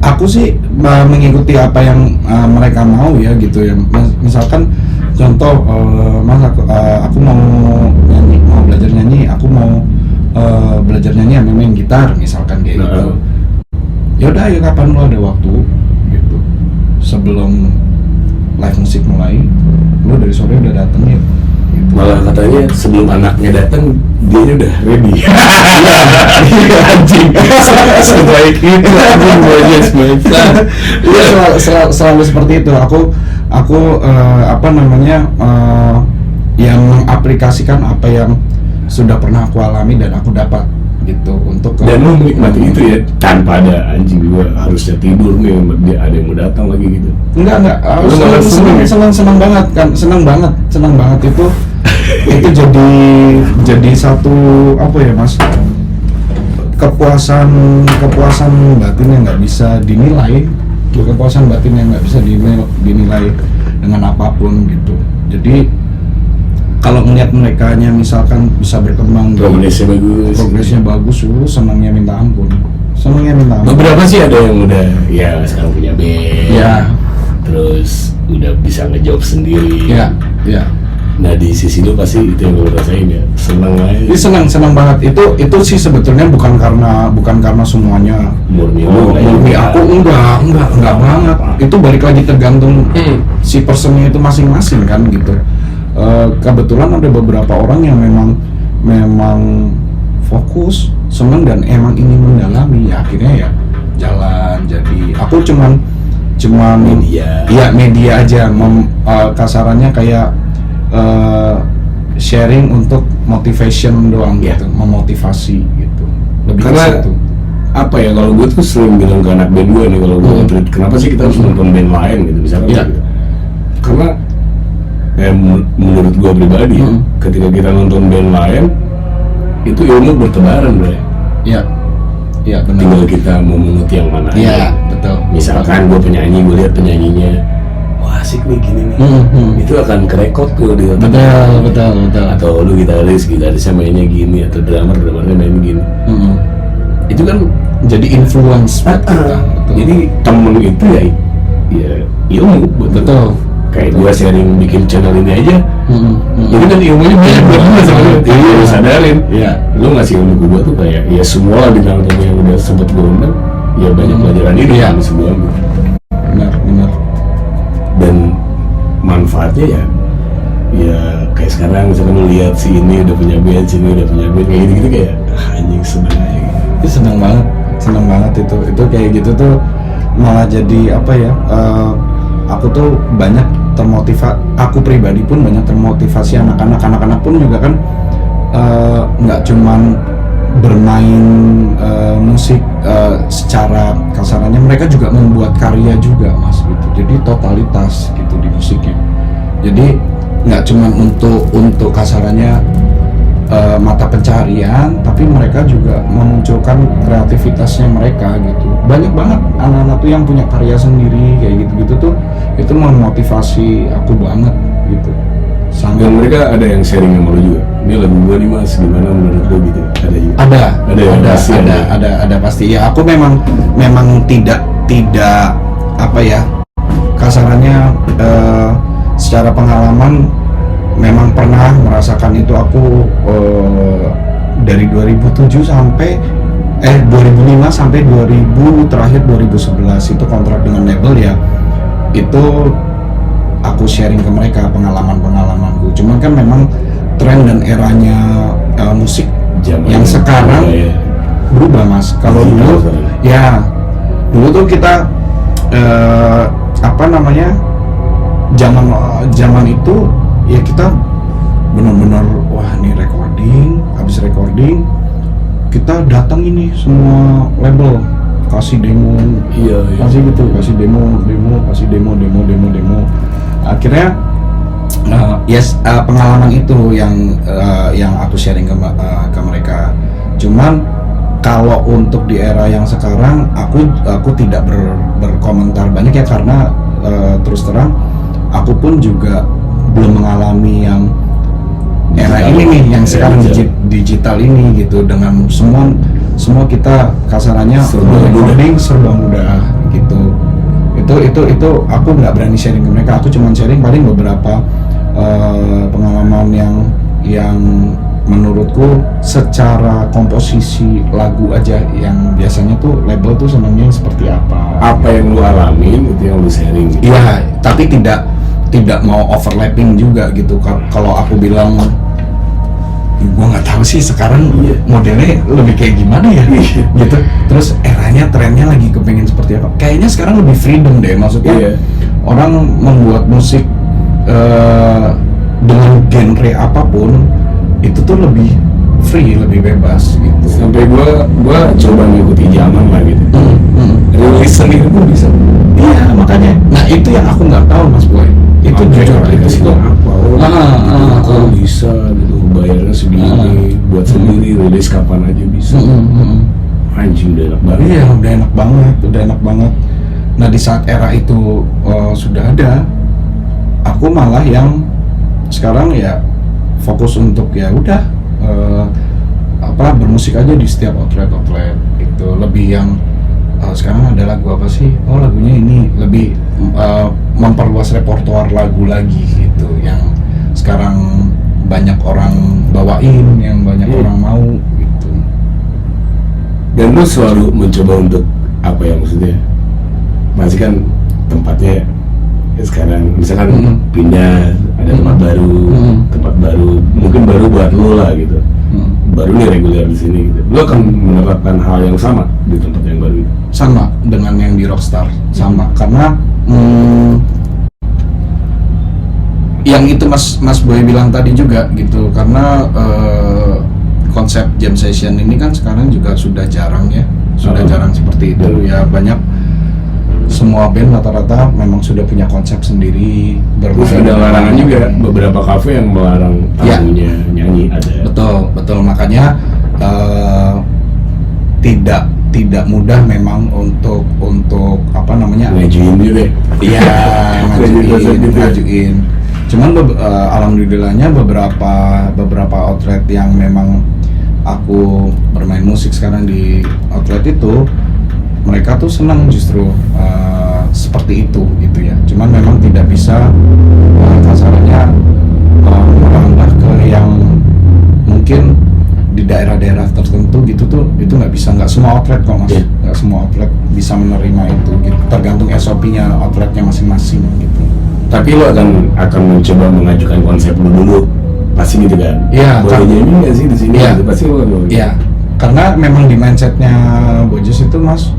aku sih mengikuti apa yang mereka mau ya gitu ya. Misalkan contoh, Mas aku mau belajar nyanyi, aku mau belajar nyanyi sama main gitar misalkan kayak gitu. Ya udah, ya kapan lu ada waktu gitu. Sebelum live musik mulai, lu dari sore udah dateng ya. Gitu. Malah katanya sebelum anaknya datang dia udah ready. Anjing. Sebaik itu anjing banyak semesta. Iya, selalu seperti itu. Aku yang mengaplikasikan apa yang sudah pernah aku alami dan aku dapat gitu untuk. Dan lu menikmati itu ya, tanpa ada anjing juga harusnya tidur nih, dia ada yang mau datang lagi gitu. Enggak, senang banget kan, senang banget itu jadi satu apa ya Mas, kepuasan batin yang nggak bisa dinilai, kepuasan batin yang nggak bisa dinilai dengan apapun gitu. Jadi kalau melihat merekanya misalkan bisa berkembang, progresnya bagus, senangnya minta ampun. Beberapa sih ada yang udah ya sekarang punya band, ya, terus udah bisa ngejawab sendiri, ya. Nah di sisi lu pasti itu yang lu rasain ya, senang aja. Ini senang banget. Itu sih sebetulnya bukan karena semuanya murni aku, enggak banget. Itu balik lagi tergantung si personnya itu masing-masing kan gitu. Kebetulan ada beberapa orang yang memang fokus, senang dan emang ingin mendalami, ya akhirnya ya jalan. Jadi aku cuman media aja, kasarannya kayak sharing untuk motivation doang gitu, memotivasi gitu. Lebih karena ke situ. apa ya, kalau gue tuh sering bilang ke anak band gue nih, kalau gue kenapa sih kita harus nonton band lain gitu misalkan gitu. Karena menurut gue pribadi ketika kita nonton band lain itu ilmu bertebaran, Bre. Iya benar. Tinggal kita mau menurut yang mana aja. Iya, betul. Misalkan gue penyanyi, gue lihat penyanyinya, wah asik nih gini nih. Itu akan kerekod tuh di otak. Betul. Atau lu gitarisnya mainnya gini, atau drummernya main gini. Itu kan jadi influence buat kita. Jadi temen itu ya ilmu, betul. Kayak gue sharing bikin channel ini aja, jadi kan ilmunya banyak banget soalnya. Lu sadarin, lu ngasih ilmu ke gue tuh kayak ya semua di dalam yang udah sempet gue undang, ya banyak pelajaran ini kan semua. Benar. Dan manfaatnya ya ya kayak sekarang misalkan lu lihat si ini udah punya band, si ini udah punya band kayak gitu-gitu kayak anjing seneng aja gitu. Itu seneng banget itu kayak gitu tuh malah jadi apa ya? Aku tuh banyak aku pribadi pun banyak termotivasi anak-anak pun juga kan nggak cuman bermain musik secara kasarannya, mereka juga membuat karya juga mas gitu. Jadi totalitas gitu di musiknya. Jadi nggak cuman untuk kasarannya mata pencarian, tapi mereka juga memunculkan kreativitasnya mereka gitu. Banyak banget anak-anak tuh yang punya karya sendiri kayak gitu-gitu tuh, itu memotivasi aku banget gitu. Dan mereka ada yang sharing sama lu juga. Ini lagu gua nih mas, gimana menurut lu gitu? Ada juga. Ada pasti. Ya aku memang tidak apa ya, kasarannya secara pengalaman memang pernah merasakan itu. Aku dari 2007 sampai 2005 sampai 2000 terakhir 2011 itu kontrak dengan label ya. Itu aku sharing ke mereka pengalamanku. Cuman kan memang tren dan eranya musik yang sekarang berubah mas. Kalau dulu ya dulu tuh kita apa namanya, zaman itu ya kita benar-benar wah nih habis recording kita datang ini semua label kasih demo, kasih gitu, kasih demo, akhirnya pengalaman itu yang aku sharing ke mereka. Cuman kalau untuk di era yang sekarang aku tidak berkomentar banyak ya, karena terus terang aku pun juga belum mengalami yang era ini nih yang sekarang digital ini gitu, dengan semua kita kasarannya recording serba mudah gitu. Itu aku nggak berani sharing ke mereka. Aku cuma sharing paling beberapa pengalaman yang menurutku secara komposisi lagu aja, yang biasanya tuh label tuh senangnya seperti apa yang lu alamin itu yang lu sharing gitu. Iya, tapi tidak mau overlapping juga gitu. Kalau aku bilang gua nggak tahu sih sekarang modelnya lebih kayak gimana ya gitu. Terus eranya, trennya lagi kepengen seperti apa, kayaknya sekarang lebih freedom deh, maksudnya orang membuat musik dengan genre apapun itu tuh lebih free, lebih bebas gitu. Sampai gua coba ngikuti zaman lah gitu. Rilis sendiri pun bisa. Iya makanya, nah itu yang aku nggak tahu mas Boy. Itu jujur itu apa? Kalau bisa gitu, bayarnya segini, buat sendiri, rilis kapan aja bisa. Anjing udah enak banget. Iya udah enak banget. Nah di saat era itu sudah ada, aku malah yang sekarang ya fokus untuk ya udah bermusik aja di setiap outlet itu. Lebih yang sekarang ada lagu apa sih, lagunya ini, lebih memperluas repertoar lagu lagi gitu, yang sekarang banyak orang bawain, yang banyak orang mau gitu. Dan lu selalu mencoba untuk apa ya, maksudnya masih kan tempatnya ya sekarang misalkan pindah, ada tempat baru mungkin baru buat lu lah gitu, baru nih reguler di sini gitu. Lu akan menerapkan hal yang sama di tempat yang baru itu? Sama dengan yang di Rockstar, sama, karena yang itu Mas Boy bilang tadi juga gitu, karena konsep jam session ini kan sekarang juga sudah jarang ya, jarang seperti itu ya. Banyak, semua band rata-rata memang sudah punya konsep sendiri. Terus ada larangan juga, beberapa kafe yang melarang tamunya nyanyi ada. Betul, makanya tidak mudah memang untuk apa namanya, ngajuin juga. Iya, ngajuin. Cuman alhamdulillahnya beberapa outlet yang memang aku bermain musik sekarang di outlet itu, mereka tuh senang justru seperti itu gitu ya. Cuman memang tidak bisa kasarannya merambah ke yang mungkin di daerah-daerah tertentu gitu tuh, itu nggak bisa. Nggak semua outlet kok mas, nggak semua outlet bisa menerima itu gitu. Tergantung SOP-nya outletnya masing-masing gitu. Tapi lo akan mencoba mengajukan konsep lo dulu, pasti gitu kan? Iya, boleh jadi nggak sih di sini? Iya. Gitu. Pasti lo ngomong. Iya, karena memang di mindsetnya Bojes itu mas,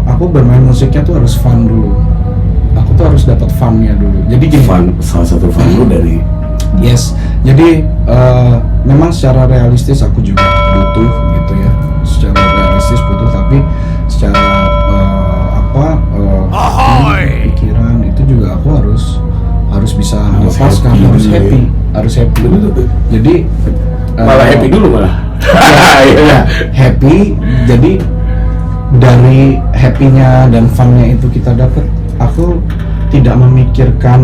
aku bermain musiknya tuh harus fun dulu. Aku tuh harus dapat funnya dulu. Jadi gini, Salah satu fun lo dari yes. Jadi memang secara realistis aku juga butuh gitu ya. Secara realistis butuh, tapi secara pikiran itu juga aku harus bisa melepaskan, harus happy. Betul. Jadi malah happy dulu malah. ya, happy. Jadi dari happy-nya dan fun-nya itu kita dapat, aku tidak memikirkan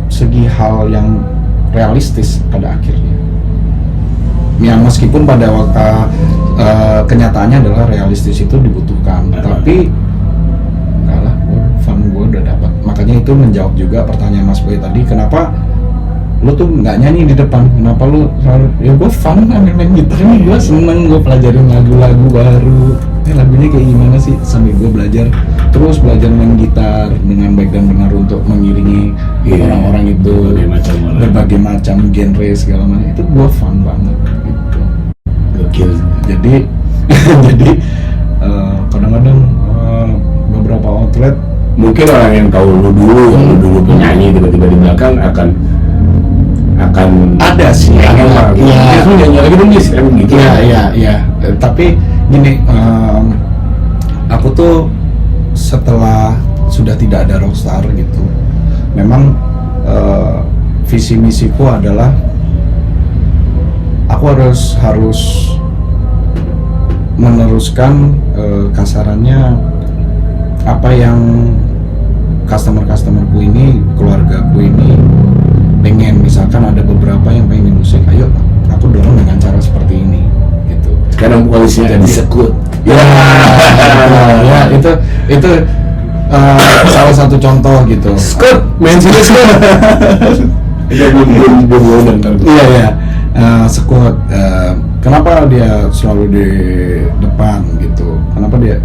segi hal yang realistis pada akhirnya. Ya meskipun pada waktu kenyataannya adalah realistis itu dibutuhkan, tapi enggak lah, fun gue udah dapat. Makanya itu menjawab juga pertanyaan Mas Boy tadi, kenapa lu tuh nggak nyanyi di depan, kenapa lu selalu, ya gue fun ambil main gitar nih, gue seneng, gue pelajarin lagu-lagu baru, lagunya kayak gimana sih, sambil gue belajar main gitar dengan baik dan benar untuk mengiringi orang-orang itu, berbagai macam genre segala macam, itu gue fun banget gitu. Gokil. Jadi jadi kadang-kadang beberapa outlet Mungkin orang yang tahu lu dulu penyanyi, tiba-tiba di belakang akan ada sih, iya. Lu nyanyi lagi dong sih, gitu. Iya. Tapi gini, aku tuh setelah sudah tidak ada rockstar gitu, memang visi misiku adalah aku harus meneruskan kasarannya apa yang customerku ini, keluargaku ini pengen. Misalkan ada beberapa yang pengen di musik, ayo aku dorong dengan cara seperti ini gitu. Sekarang polisinya jadi sekut. Ya itu salah satu contoh gitu. Sekut, main sini sekut. Itu belum dan Iya. Sekut. Kenapa dia selalu di depan gitu? Kenapa dia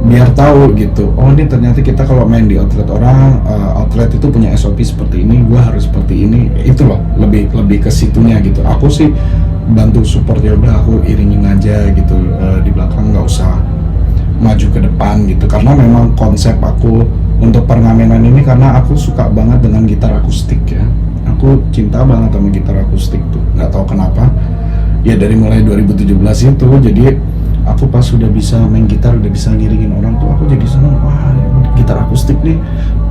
biar tahu gitu. Oh, ini ternyata kita kalau main di outlet orang, outlet itu punya SOP seperti ini, gua harus seperti ini. Itu loh, lebih ke situnya gitu. Aku sih bantu support, ya udah aku iringin aja gitu di belakang, nggak usah maju ke depan gitu. Karena memang konsep aku untuk pengamenan ini, karena aku suka banget dengan gitar akustik ya. Aku cinta banget sama gitar akustik tuh, nggak tahu kenapa. Ya dari mulai 2017 itu, jadi aku pas sudah bisa main gitar, udah bisa ngiringin orang tuh, aku jadi seneng. Wah, gitar akustik nih,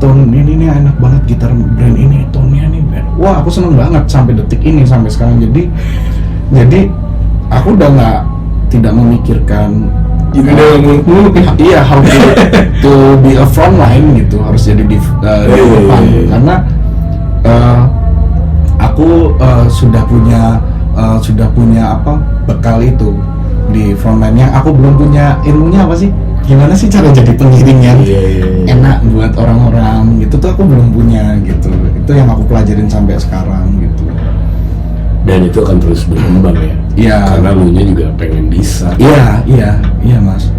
tone ini nih enak banget, gitar brand ini tone-nya nih band. Wah, aku seneng banget sampai detik ini, sampai sekarang. Jadi aku udah tidak memikirkan iya how to be a front line gitu, harus jadi di depan. Karena aku sudah punya apa bekal itu di frontline-nya. Aku belum punya ilmunya apa sih, gimana sih cara jadi pengiring yang enak buat orang-orang gitu tuh, aku belum punya gitu. Itu yang aku pelajarin sampai sekarang gitu. Dan itu akan terus berkembang ya. Iya. Karena lu nya juga pengen bisa. Iya mas.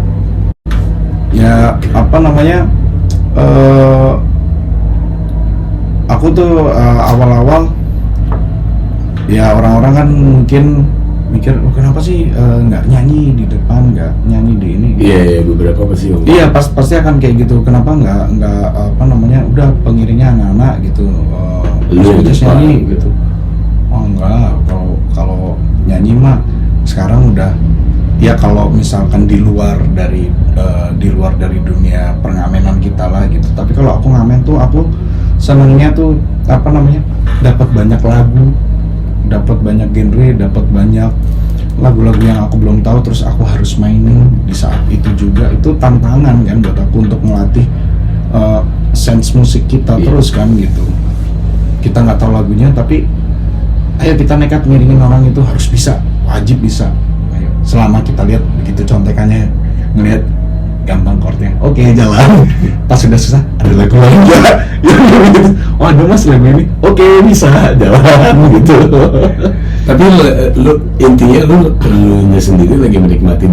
Ya apa namanya? Aku tuh awal-awal ya orang-orang kan mungkin mikir, oh, kenapa sih nggak nyanyi di depan, nggak nyanyi di ini? Iya, beberapa pasti. Iya, pasti akan kayak gitu. Kenapa nggak apa namanya, udah pengiringnya anak-anak gitu, Lu just nyanyi gitu. Oh enggak, kalau nyanyi mah sekarang udah ya, kalau misalkan di luar dari dunia pengamenan kita lah gitu. Tapi kalau aku ngamen tuh, aku senangnya tuh apa namanya, dapat banyak lagu, dapat banyak genre, dapat banyak lagu-lagu yang aku belum tahu, terus aku harus mainin di saat itu juga. Itu tantangan kan buat aku untuk melatih sense musik kita terus kan gitu. Kita nggak tahu lagunya, tapi ayo kita nekat ngiringin orang, itu harus bisa, wajib bisa. Ayo, selama kita lihat begitu contekannya, ngelihat gampang chordnya, oke, jalan. Pas sudah susah, ada lagu lain ya, gitu. Oh ada mas lagu ini, oke, bisa jalan gitu. Tapi lu intinya lu sendiri lagi menikmati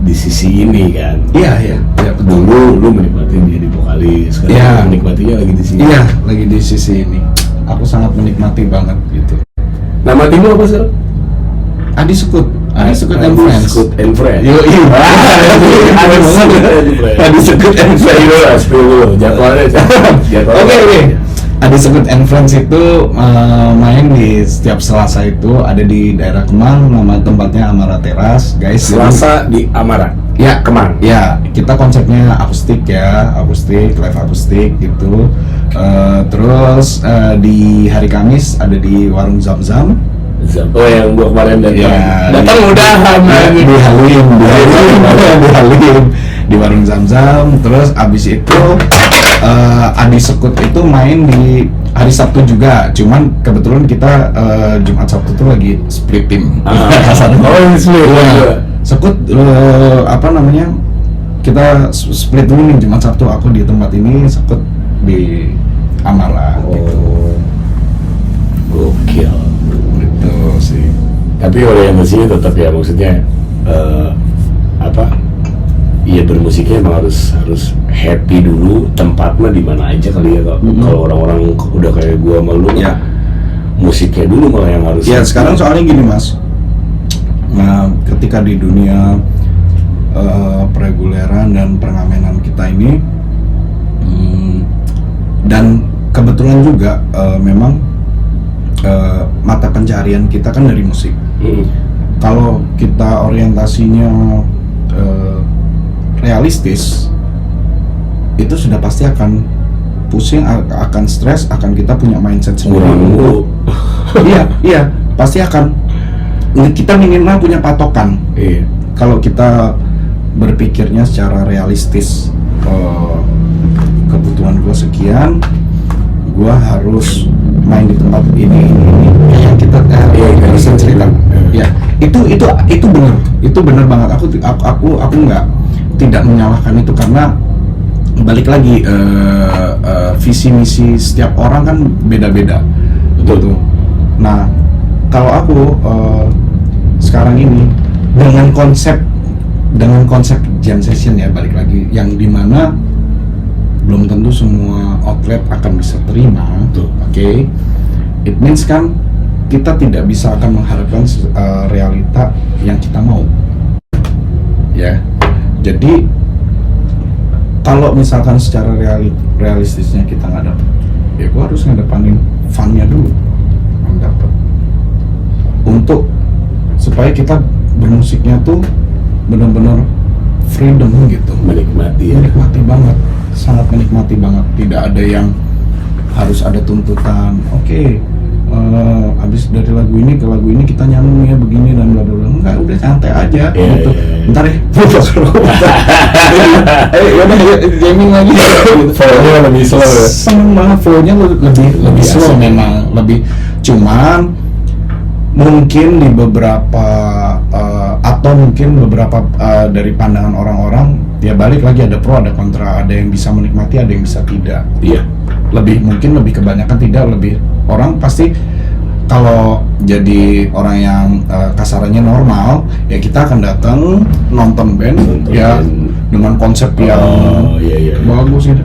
di sisi ini kan. Iya betul. Dulu lu menikmati jadi vokalis, sekarang Iya. menikmatinya lagi di sini. Iya, lagi di sisi ini. Aku sangat menikmati banget gitu. Nama tim lu apa sekarang? Adi Sekut and Friends. Sekut and Friends. Yo, iya. Adi Sekut and Friends. Jadwalnya. Oke. Adi Sekut and Friends itu main di setiap Selasa itu ada di daerah Kemang, nama tempatnya Amara Teras, guys. Selasa di Amara. Ya, Kemang. Ya, kita konsepnya akustik ya, live akustik gitu. Terus di hari Kamis ada di Warung Zam-Zam. Oh, yang gua kemarin datang udahan di Halim, di Warung Zam-Zam. Terus abis itu Adi Sekut itu main di hari Sabtu juga, cuman kebetulan kita Jumat Sabtu tuh lagi split tim. Sekut apa namanya, kita split dulu nih, Jumat Sabtu aku di tempat ini, Sekut di Amara gitu. Gokil. Gitu sih. Tapi orientasinya tetap ya, maksudnya iya bermusiknya emang harus happy dulu. Tempatnya di mana aja kali ya, kalau orang-orang udah kayak gua sama lu Ya. Musiknya dulu malah yang harus Ya happy. sekarang soalnya gini mas, nah ketika di dunia pereguleran dan pengamenan kita ini, dan kebetulan juga memang mata pencarian kita kan dari musik. Kalau kita orientasinya realistis, itu sudah pasti akan pusing, akan stres, akan kita punya mindset sendiri. Iya, pasti akan. Kita minimal punya patokan. Iya. Kalau kita berpikirnya secara realistis, kebutuhan gue sekian, gue harus main di tempat ini. Kayak kita bisa cerita. Ya, itu benar banget. Aku nggak tidak menyalahkan itu, karena balik lagi visi misi setiap orang kan beda-beda. Betul. Nah, kalau aku sekarang ini dengan konsep jam session ya, balik lagi, yang dimana belum tentu semua outlet akan bisa terima. Oke. It means kan kita tidak bisa akan mengharapkan realita yang kita mau. Ya. Jadi kalau misalkan secara realistisnya kita nggak dapet, ya gua harus ngedepanin fun-nya dulu yang dapet, untuk supaya kita bermusiknya tuh benar-benar freedom gitu, Menikmati banget, sangat menikmati banget. Tidak ada yang harus ada tuntutan. Oke, abis dari lagu ini ke lagu ini kita nyambung ya begini dan bla bla bla. Enggak, udah santai aja gitu. Bentar ya, yaudah jamming lagi. Flow-nya lebih slow ya? Seneng banget, flow-nya lebih slow memang, lebih. Cuman mungkin di beberapa atau mungkin beberapa dari pandangan orang-orang, ya balik lagi, ada pro ada kontra, ada yang bisa menikmati, ada yang bisa tidak. Iya. Mungkin lebih kebanyakan tidak, lebih orang pasti kalau jadi orang yang kasarannya normal, ya kita akan datang nonton band ya dengan konsep yang bagus gitu,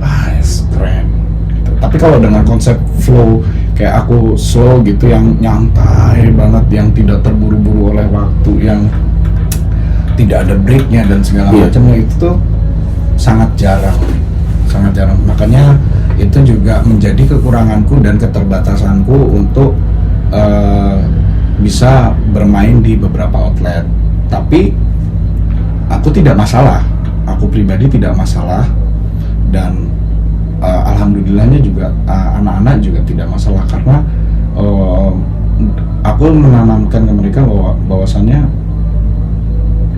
keren gitu. Tapi kalau dengan konsep flow kayak aku slow gitu, yang nyantai banget, yang tidak terburu-buru oleh waktu, yang tidak ada breaknya dan segala macamnya, itu tuh sangat jarang. Makanya itu juga menjadi kekuranganku dan keterbatasanku untuk bisa bermain di beberapa outlet. Tapi aku tidak masalah, aku pribadi tidak masalah, dan alhamdulillahnya juga anak-anak juga tidak masalah, karena aku menanamkan ke mereka bahwasannya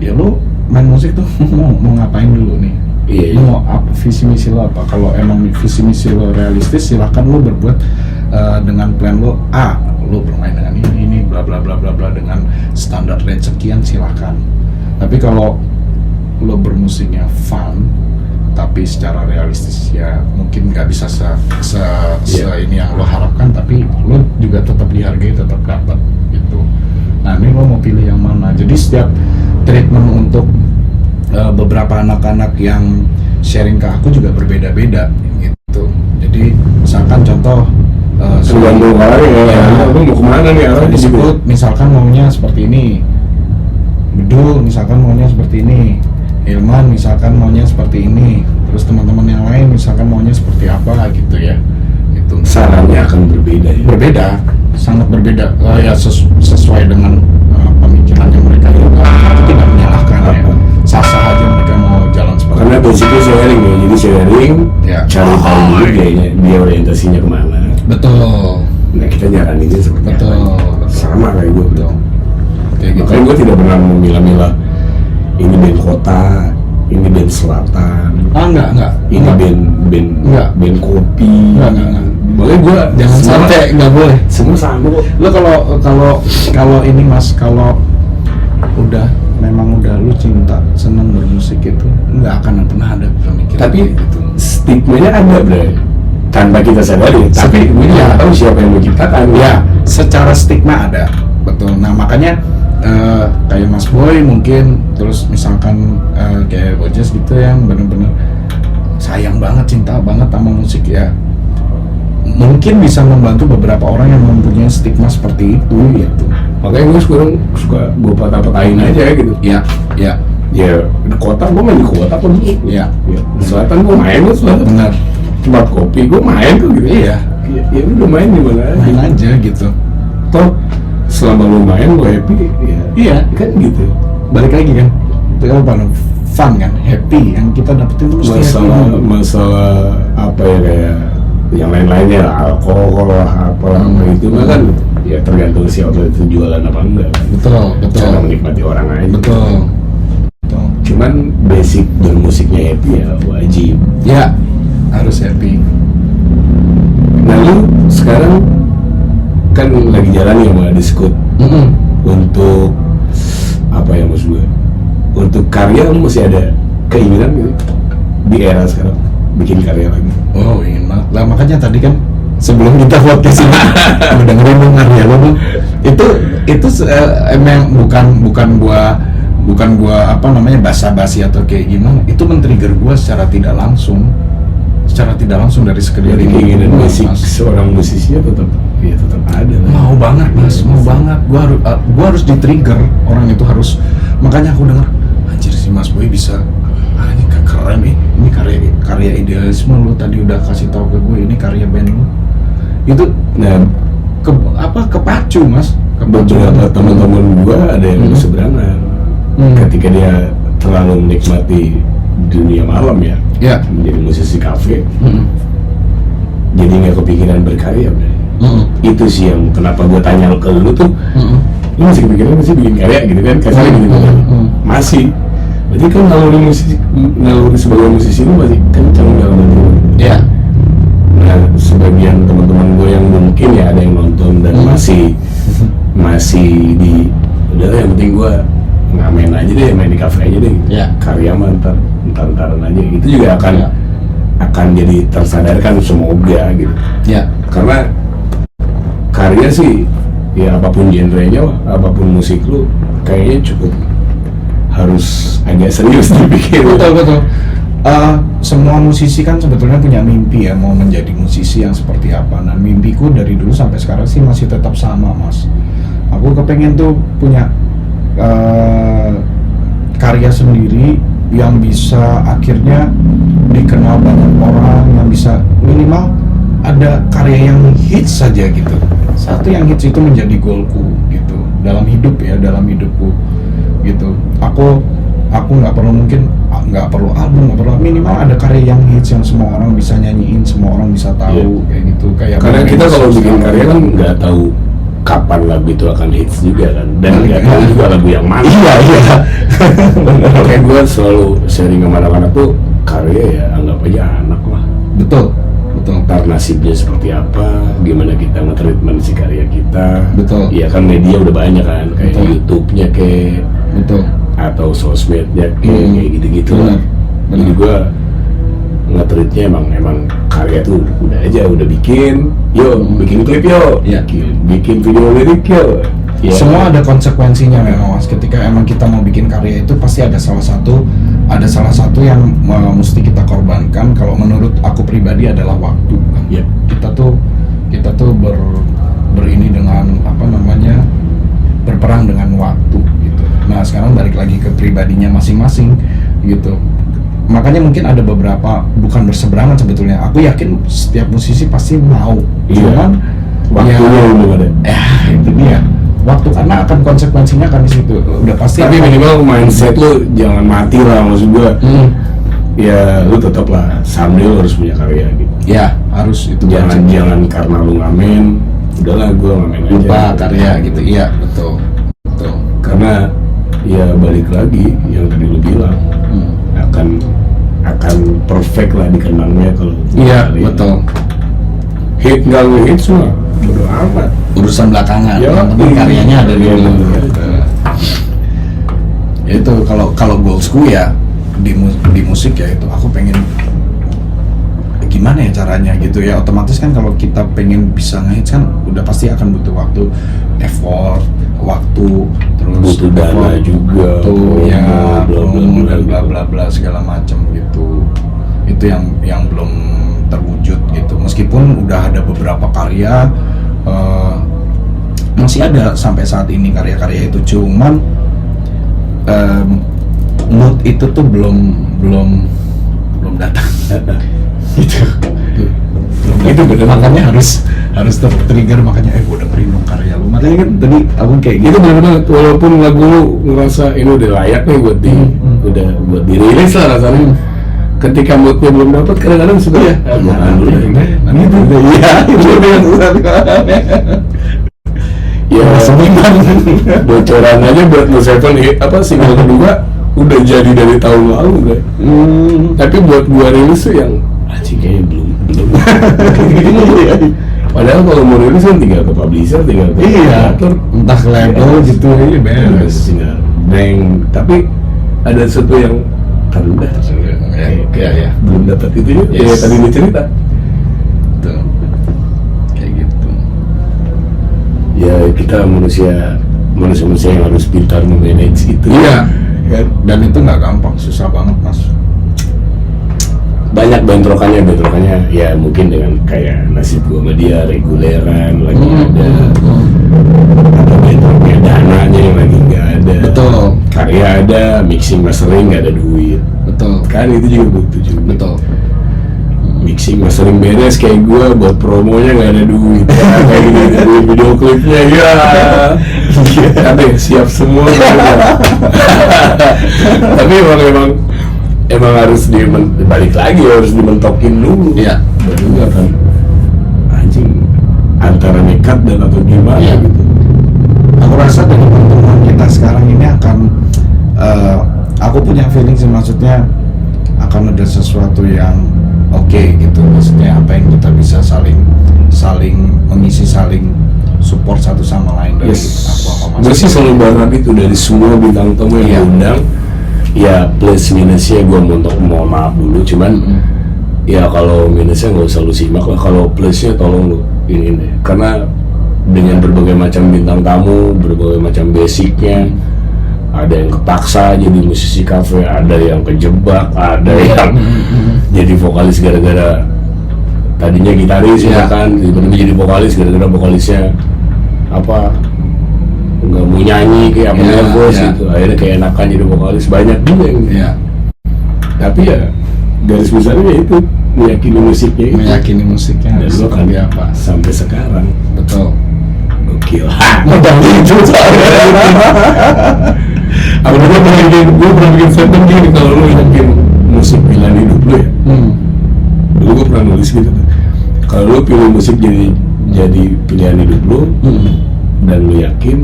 ya lu main musik tuh mau ngapain dulu nih. Iya. Lu mau apa, visi misi lo apa? Kalau emang visi misi lo realistis, silahkan lo berbuat dengan plan lo. Lo bermain dengan ini bla bla bla bla bla dengan standar range sekian, silahkan. Tapi kalau lo bermusiknya fun tapi secara realistis, ya mungkin nggak bisa ini yang lo harapkan, tapi lo juga tetap dihargai, tetap dapat gitu. Nah ini lo mau pilih yang mana? Jadi setiap treatment untuk beberapa anak-anak yang sharing ke aku juga berbeda-beda gitu. Jadi misalkan contoh tergantung orang ya, lu mau kemana nih arah disebut misalkan maunya seperti ini, Bedul misalkan maunya seperti ini, Hilman misalkan maunya seperti ini, terus teman-teman yang lain misalkan maunya seperti apa gitu ya. Itu sarannya akan berbeda ya. Berbeda, sangat berbeda. Ya sesuai dengan pemikirannya mereka juga. Itu tidak menyalahkan ya. Sah-sah aja mereka mau jalan seperti Karena basicnya sharing ya, jadi sharing ya. cari tahu dulu kayaknya dia orientasinya kemana. Betul. Nah kita nyaraninnya seperti Betul, apa? betul. Sama kayak gue. Betul. Kayak gitu. Makanya gue tidak pernah memilah-milah ini band kota, ini band selatan, Enggak. ini band Enggak. band kopi. Enggak. Boleh gue Jangan sampai nggak boleh. semua sama kok. Lo kalau ini Mas, kalau udah memang udah lu cinta senang bermusik itu nggak akan pernah ada pemikiran Tapi kayak gitu. stigmanya ada bro, tanpa kita sadari. Tapi gue nggak tahu siapa yang menciptakan. Ya, secara stigma ada, betul. Nah makanya kayak Mas Boy mungkin, terus misalkan kayak Bojes gitu yang bener-bener sayang banget, cinta banget sama musik ya, mungkin bisa membantu beberapa orang yang mempunyai stigma seperti itu gitu. Makanya gue sekarang suka gue patah-patahin aja gitu. Ya, Ya di kota gue main di kota pun. ya, Ya, di selatan gue main di selatan. benar. Tempat kopi gue main tuh gitu. Iya, Ya udah main di mana aja. main aja gitu. Toh selama lu main lu happy ya. Iya, Kan gitu. balik lagi kan, itu apa? Fun kan, happy yang kita dapetin itu mesti happy. Masalah apa ya kayak yang lain-lainnya alkohol lah apa itu kan ya tergantung si outlet itu jualan apa enggak kan. Betul. Cara menikmati orang aja. Betul. Cuman basic bermusiknya happy ya wajib. Ya, harus happy. Nah lu sekarang kan lagi jalan ya sama Diskut untuk apa ya maksud gue? Untuk karya lu masih ada keinginan gitu di era sekarang bikin karya lagi? Oh ingin banget lah, makanya tadi kan sebelum kita podcast ini dengerin dong karya lo Bang. Itu emang bukan gua apa namanya basa-basi atau kayak gimana, itu men-trigger gua secara tidak langsung dari sekedar Jadi keinginan Mas. basic seorang musisi ya tetap ada lah. Mau banget Mas, mau banget. Gua harus di-trigger, orang itu harus. Makanya aku dengar, anjir si Mas Boy bisa, ini keren nih, ini karya idealisme lu tadi udah kasih tahu ke gue, ini karya band lu. Itu Nah kepacu Mas. beberapa teman-teman gua ada yang Hmm. berseberangan ketika dia terlalu menikmati dunia malam ya, Ya. menjadi musisi kafe, jadi nggak kepikiran berkarya udah. Itu sih yang kenapa gue tanya ke lu tuh, lu masih kepikiran masih bikin karya gitu kan, kasarnya gitu kan. Masih, berarti kan naluri sebagai musisi lu masih kencang dalam hati lu. Ya. Nah sebagian teman-teman gue yang mungkin ya ada yang nonton dan masih di udah yang penting gue ngamen aja deh, main di kafe aja deh gitu. Ya. Karya mah ntar-ntaran aja, itu juga Ya. akan jadi tersadarkan semoga gitu. Ya. Karena karya sih ya apapun genrenya, apapun musik lu kayaknya cukup harus agak serius dipikir. Betul. Semua musisi kan sebetulnya punya mimpi ya, mau menjadi musisi yang seperti apa. Nah mimpiku dari dulu sampai sekarang sih masih tetap sama Mas. Aku kepengen tuh punya karya sendiri yang bisa akhirnya dikenal banyak orang, yang bisa minimal ada karya yang hits saja gitu. Satu yang hits itu menjadi goalku gitu dalam hidupku gitu. Aku nggak perlu album, nggak perlu, minimal ada karya yang hits yang semua orang bisa nyanyiin, semua orang bisa tahu kayak gitu. Kayak Karena band kita kalau sosial. bikin karya kan nggak tahu kapan lagu itu akan hits juga kan, dan nggak tahu juga lagu yang mana. Iya. Makanya gue selalu sharing ke anak-anak tuh, karya ya anggap aja anak lah. Betul. Ntar nasibnya seperti apa, gimana kita nge-treatment si karya kita. Betul. Iya kan media udah banyak kan, kayak Betul. YouTube-nya kayak Betul. atau sosmednya kayak gitu-gitu lah. Benar. Jadi gue nge-treatnya emang karya tuh udah bikin, bikin klip Iya. bikin video lirik ya. Semua ada konsekuensinya memang Mas. Ketika emang kita mau bikin karya itu pasti ada salah satu yang mesti kita korbankan. Kalau menurut aku pribadi adalah waktu. Iya. Kita tuh berini dengan berperang dengan waktu gitu. Nah sekarang balik lagi ke pribadinya masing-masing gitu. Makanya mungkin ada beberapa bukan berseberangan sebetulnya. Aku yakin setiap musisi pasti mau. Iya. Cuman Waktunya belum ada. itu dia. Waktu karena akan konsekuensinya kan di situ. Udah pasti. Tapi minimal mindset lu jangan mati lah, maksud gua. Ya lu tetap lah someday lu harus punya karya gitu. Ya harus itu. Jangan karena lu ngamen, udahlah gua ngamen aja. Lupa karya gitu. Iya betul. Karena ya balik lagi yang tadi lu bilang akan perfect lah dikenangnya kalau Iya karya. betul. Hit nggak nge-hit semua bodo amat. Urusan belakangan. Ya, Yang penting karyanya ada di iya, dulu. betul. Itu kalau goalsku ya di musik ya itu aku pengen gimana ya caranya gitu ya. Otomatis kan kalau kita pengen bisa nge-hits kan udah pasti akan butuh waktu, effort, waktu, terus Butuh dana juga, tuh ya promo, dan bla, bla bla bla segala macam gitu. Itu yang belum terwujud gitu. Meskipun udah ada beberapa karya, masih ada sampai saat ini karya-karya itu, cuman mood itu tuh belum datang. Gitu. Itu bener, makanya harus trigger, makanya gue dengerin dong karya lu. Makanya kan tadi aku kayak gitu. Itu benar-benar walaupun lagu lu ngerasa ini udah layak nih buat buat dirilis lah rasanya. Ketika moodnya belum dapat kadang-kadang suka Iya. jangan dulu deh. Gitu. Iya, itu yang susah. Ya Seniman. bocoran aja buat No Seven single kedua udah jadi dari tahun lalu kan. Tapi buat gua rilis tuh yang anjing kayaknya belum. Padahal kalau mau rilis kan tinggal ke publisher, tinggal ke kreator, Entah ke label gitu aja beres. tinggal bang. Tapi ada sesuatu yang kan udah Ya. belum dapat itu ya. Yes. Ya tadi dia cerita. Tuh. Kayak gitu. Ya kita manusia yang harus pintar memanage itu. Iya. Kan? Dan itu nggak gampang, susah banget Mas. Banyak bentrokannya ya mungkin dengan kayak nasib gua sama dia reguleran lagi ada atau bentroknya dananya yang lagi nggak ada, Betul. karya ada, mixing mastering nggak ada duit Betul. kan, itu juga butuh juga. Betul. Mixing mastering beres kayak gua buat promonya nggak ada duit ya, kayak gini duit video klipnya ya tapi siap semua tapi emang harus balik lagi, harus dimentokin dulu. Iya. Baru nggak kan anjing antara nekat dan atau gimana Iya. gitu. Aku rasa dari pertemuan kita sekarang ini akan aku punya feeling sih, maksudnya akan ada sesuatu yang oke gitu. Maksudnya apa yang kita bisa saling mengisi, saling support satu sama lain dari aku apa Mas. Gue sih selalu berharap itu dari semua bintang tamu yang Iya. diundang. Ya plus minusnya gue mau maaf dulu, cuman ya kalau minusnya nggak usah lu simak lah. Kalau plusnya tolong lu ini deh, karena dengan berbagai macam bintang tamu, berbagai macam basicnya, ada yang kepaksa jadi musisi kafe, ada yang kejebak, ada yang jadi vokalis gara-gara tadinya gitaris ya kan, tiba-tiba jadi vokalis gara-gara vokalisnya nggak mau nyanyi kayak nervous gitu, akhirnya kayak enakan jadi vokalis. Banyak juga yang tapi ya garis besarnya itu meyakini musiknya dan lo kan apa sampai sekarang. betul. Gokil. Modal itu Aku gue pernah bikin statement gini, kalau lo yakin musik pilihan hidup lo ya, dulu gue pernah nulis gitu kan, kalau lo pilih musik jadi pilihan hidup lo dan lo yakin,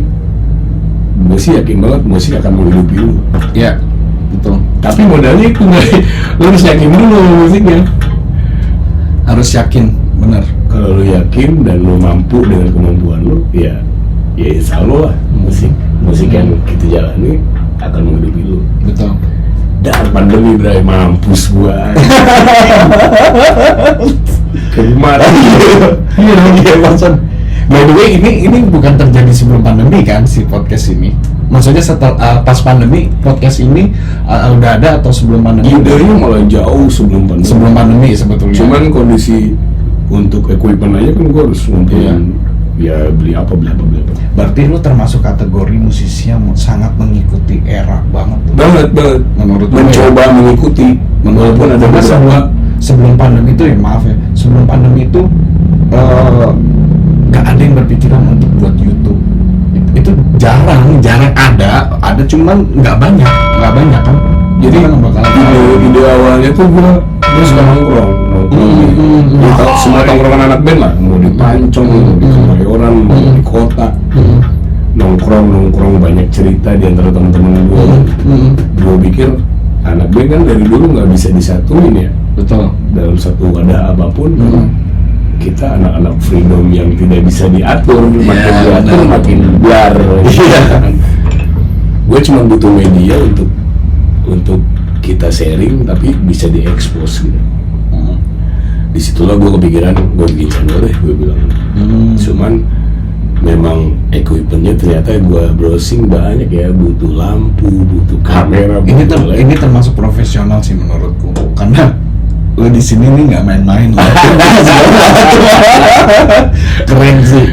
gue sih yakin banget musik akan menghidupi lo. Ya betul. Tapi modalnya itu lo harus yakin dulu musiknya. Harus yakin, benar. Kalau lo yakin dan lo mampu dengan kemampuan lo, ya insya Allah lah musik yang kita jalani akan menghidupi lo. Betul. dar pandemi bray, mampus gua. Kemarin. Iya maksud. By the way ini bukan terjadi sebelum pandemi kan si podcast ini. Maksudnya setelah pas pandemi podcast ini udah ada atau sebelum pandemi? Idenya malah jauh sebelum pandemi. Sebelum pandemi sebetulnya. Cuman kondisi untuk equipment aja kan gua harus ngumpulin. Ya beli apa. Berarti lu termasuk kategori musisi yang sangat mengikuti era banget. Banget. Menurut lu Mencoba mengikuti. Walaupun ada beberapa. Sebelum pandemi itu ya maaf ya. Sebelum pandemi itu gak ada yang berpikiran untuk buat YouTube. Itu jarang ada cuman nggak banyak kan. Jadi kan bakal ide awalnya tuh gua suka nongkrong semua tongkrongan anak band lah, mau di Pancong, mau di Kemayoran, mau di kota, nongkrong banyak cerita di antara teman-teman gua pikir anak band kan dari dulu nggak bisa disatuin ya. Betul. Dalam satu wadah apapun, kita anak-anak freedom yang tidak bisa diatur, makin diatur makin biar. Gue cuma butuh media untuk kita sharing tapi bisa diekspos gitu. Disitulah gue kepikiran gue bikin channel deh, gue bilang. Cuman memang equipmentnya ternyata gue browsing banyak ya, butuh lampu, butuh kamera. Ini termasuk profesional sih menurutku, karena lu di sini nih nggak main-main lah.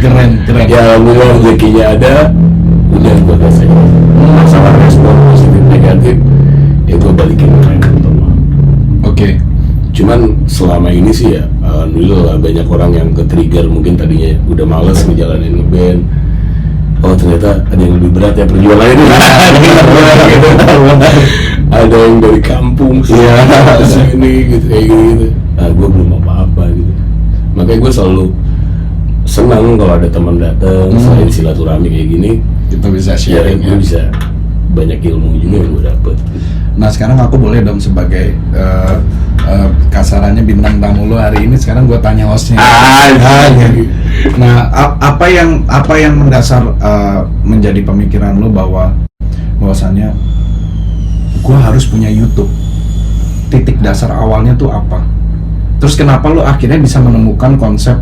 keren. Ya alhamdulillah rezekinya ada, udah gue rasain. Masalah respon positif negatif, ya gue balikin ke mereka. Oke. Cuman selama ini sih ya alhamdulillah banyak orang yang ke-trigger, mungkin tadinya udah males ngejalanin ngeband. Oh ternyata ada yang lebih berat ya perjuangannya itu. Gitu. Ada yang dari kampung sini gitu kayak gitu. Nah gue belum apa-apa gitu. Makanya gue selalu senang kalau ada teman datang, selain silaturahmi kayak gini, kita bisa sharing ya. Bisa banyak ilmu juga yang gue dapet. Nah sekarang aku boleh dong sebagai kasarannya bintang tamu lo hari ini, sekarang gue tanya hostnya. Nah apa yang mendasar menjadi pemikiran lo bahwasannya gue harus punya YouTube? Titik dasar awalnya tuh apa? Terus kenapa lo akhirnya bisa menemukan konsep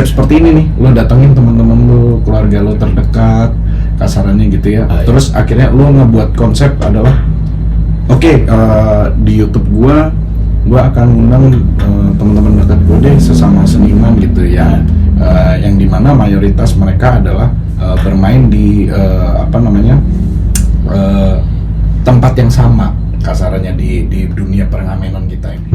seperti ini nih? Lo datengin teman-teman lo, keluarga lo terdekat, kasarannya gitu ya. Terus akhirnya lo ngebuat konsep adalah Oke, di YouTube gua akan undang teman-teman dekat gue deh, sesama seniman gitu ya, yang dimana mayoritas mereka adalah bermain di tempat yang sama kasarannya di dunia perengamenan kita ini.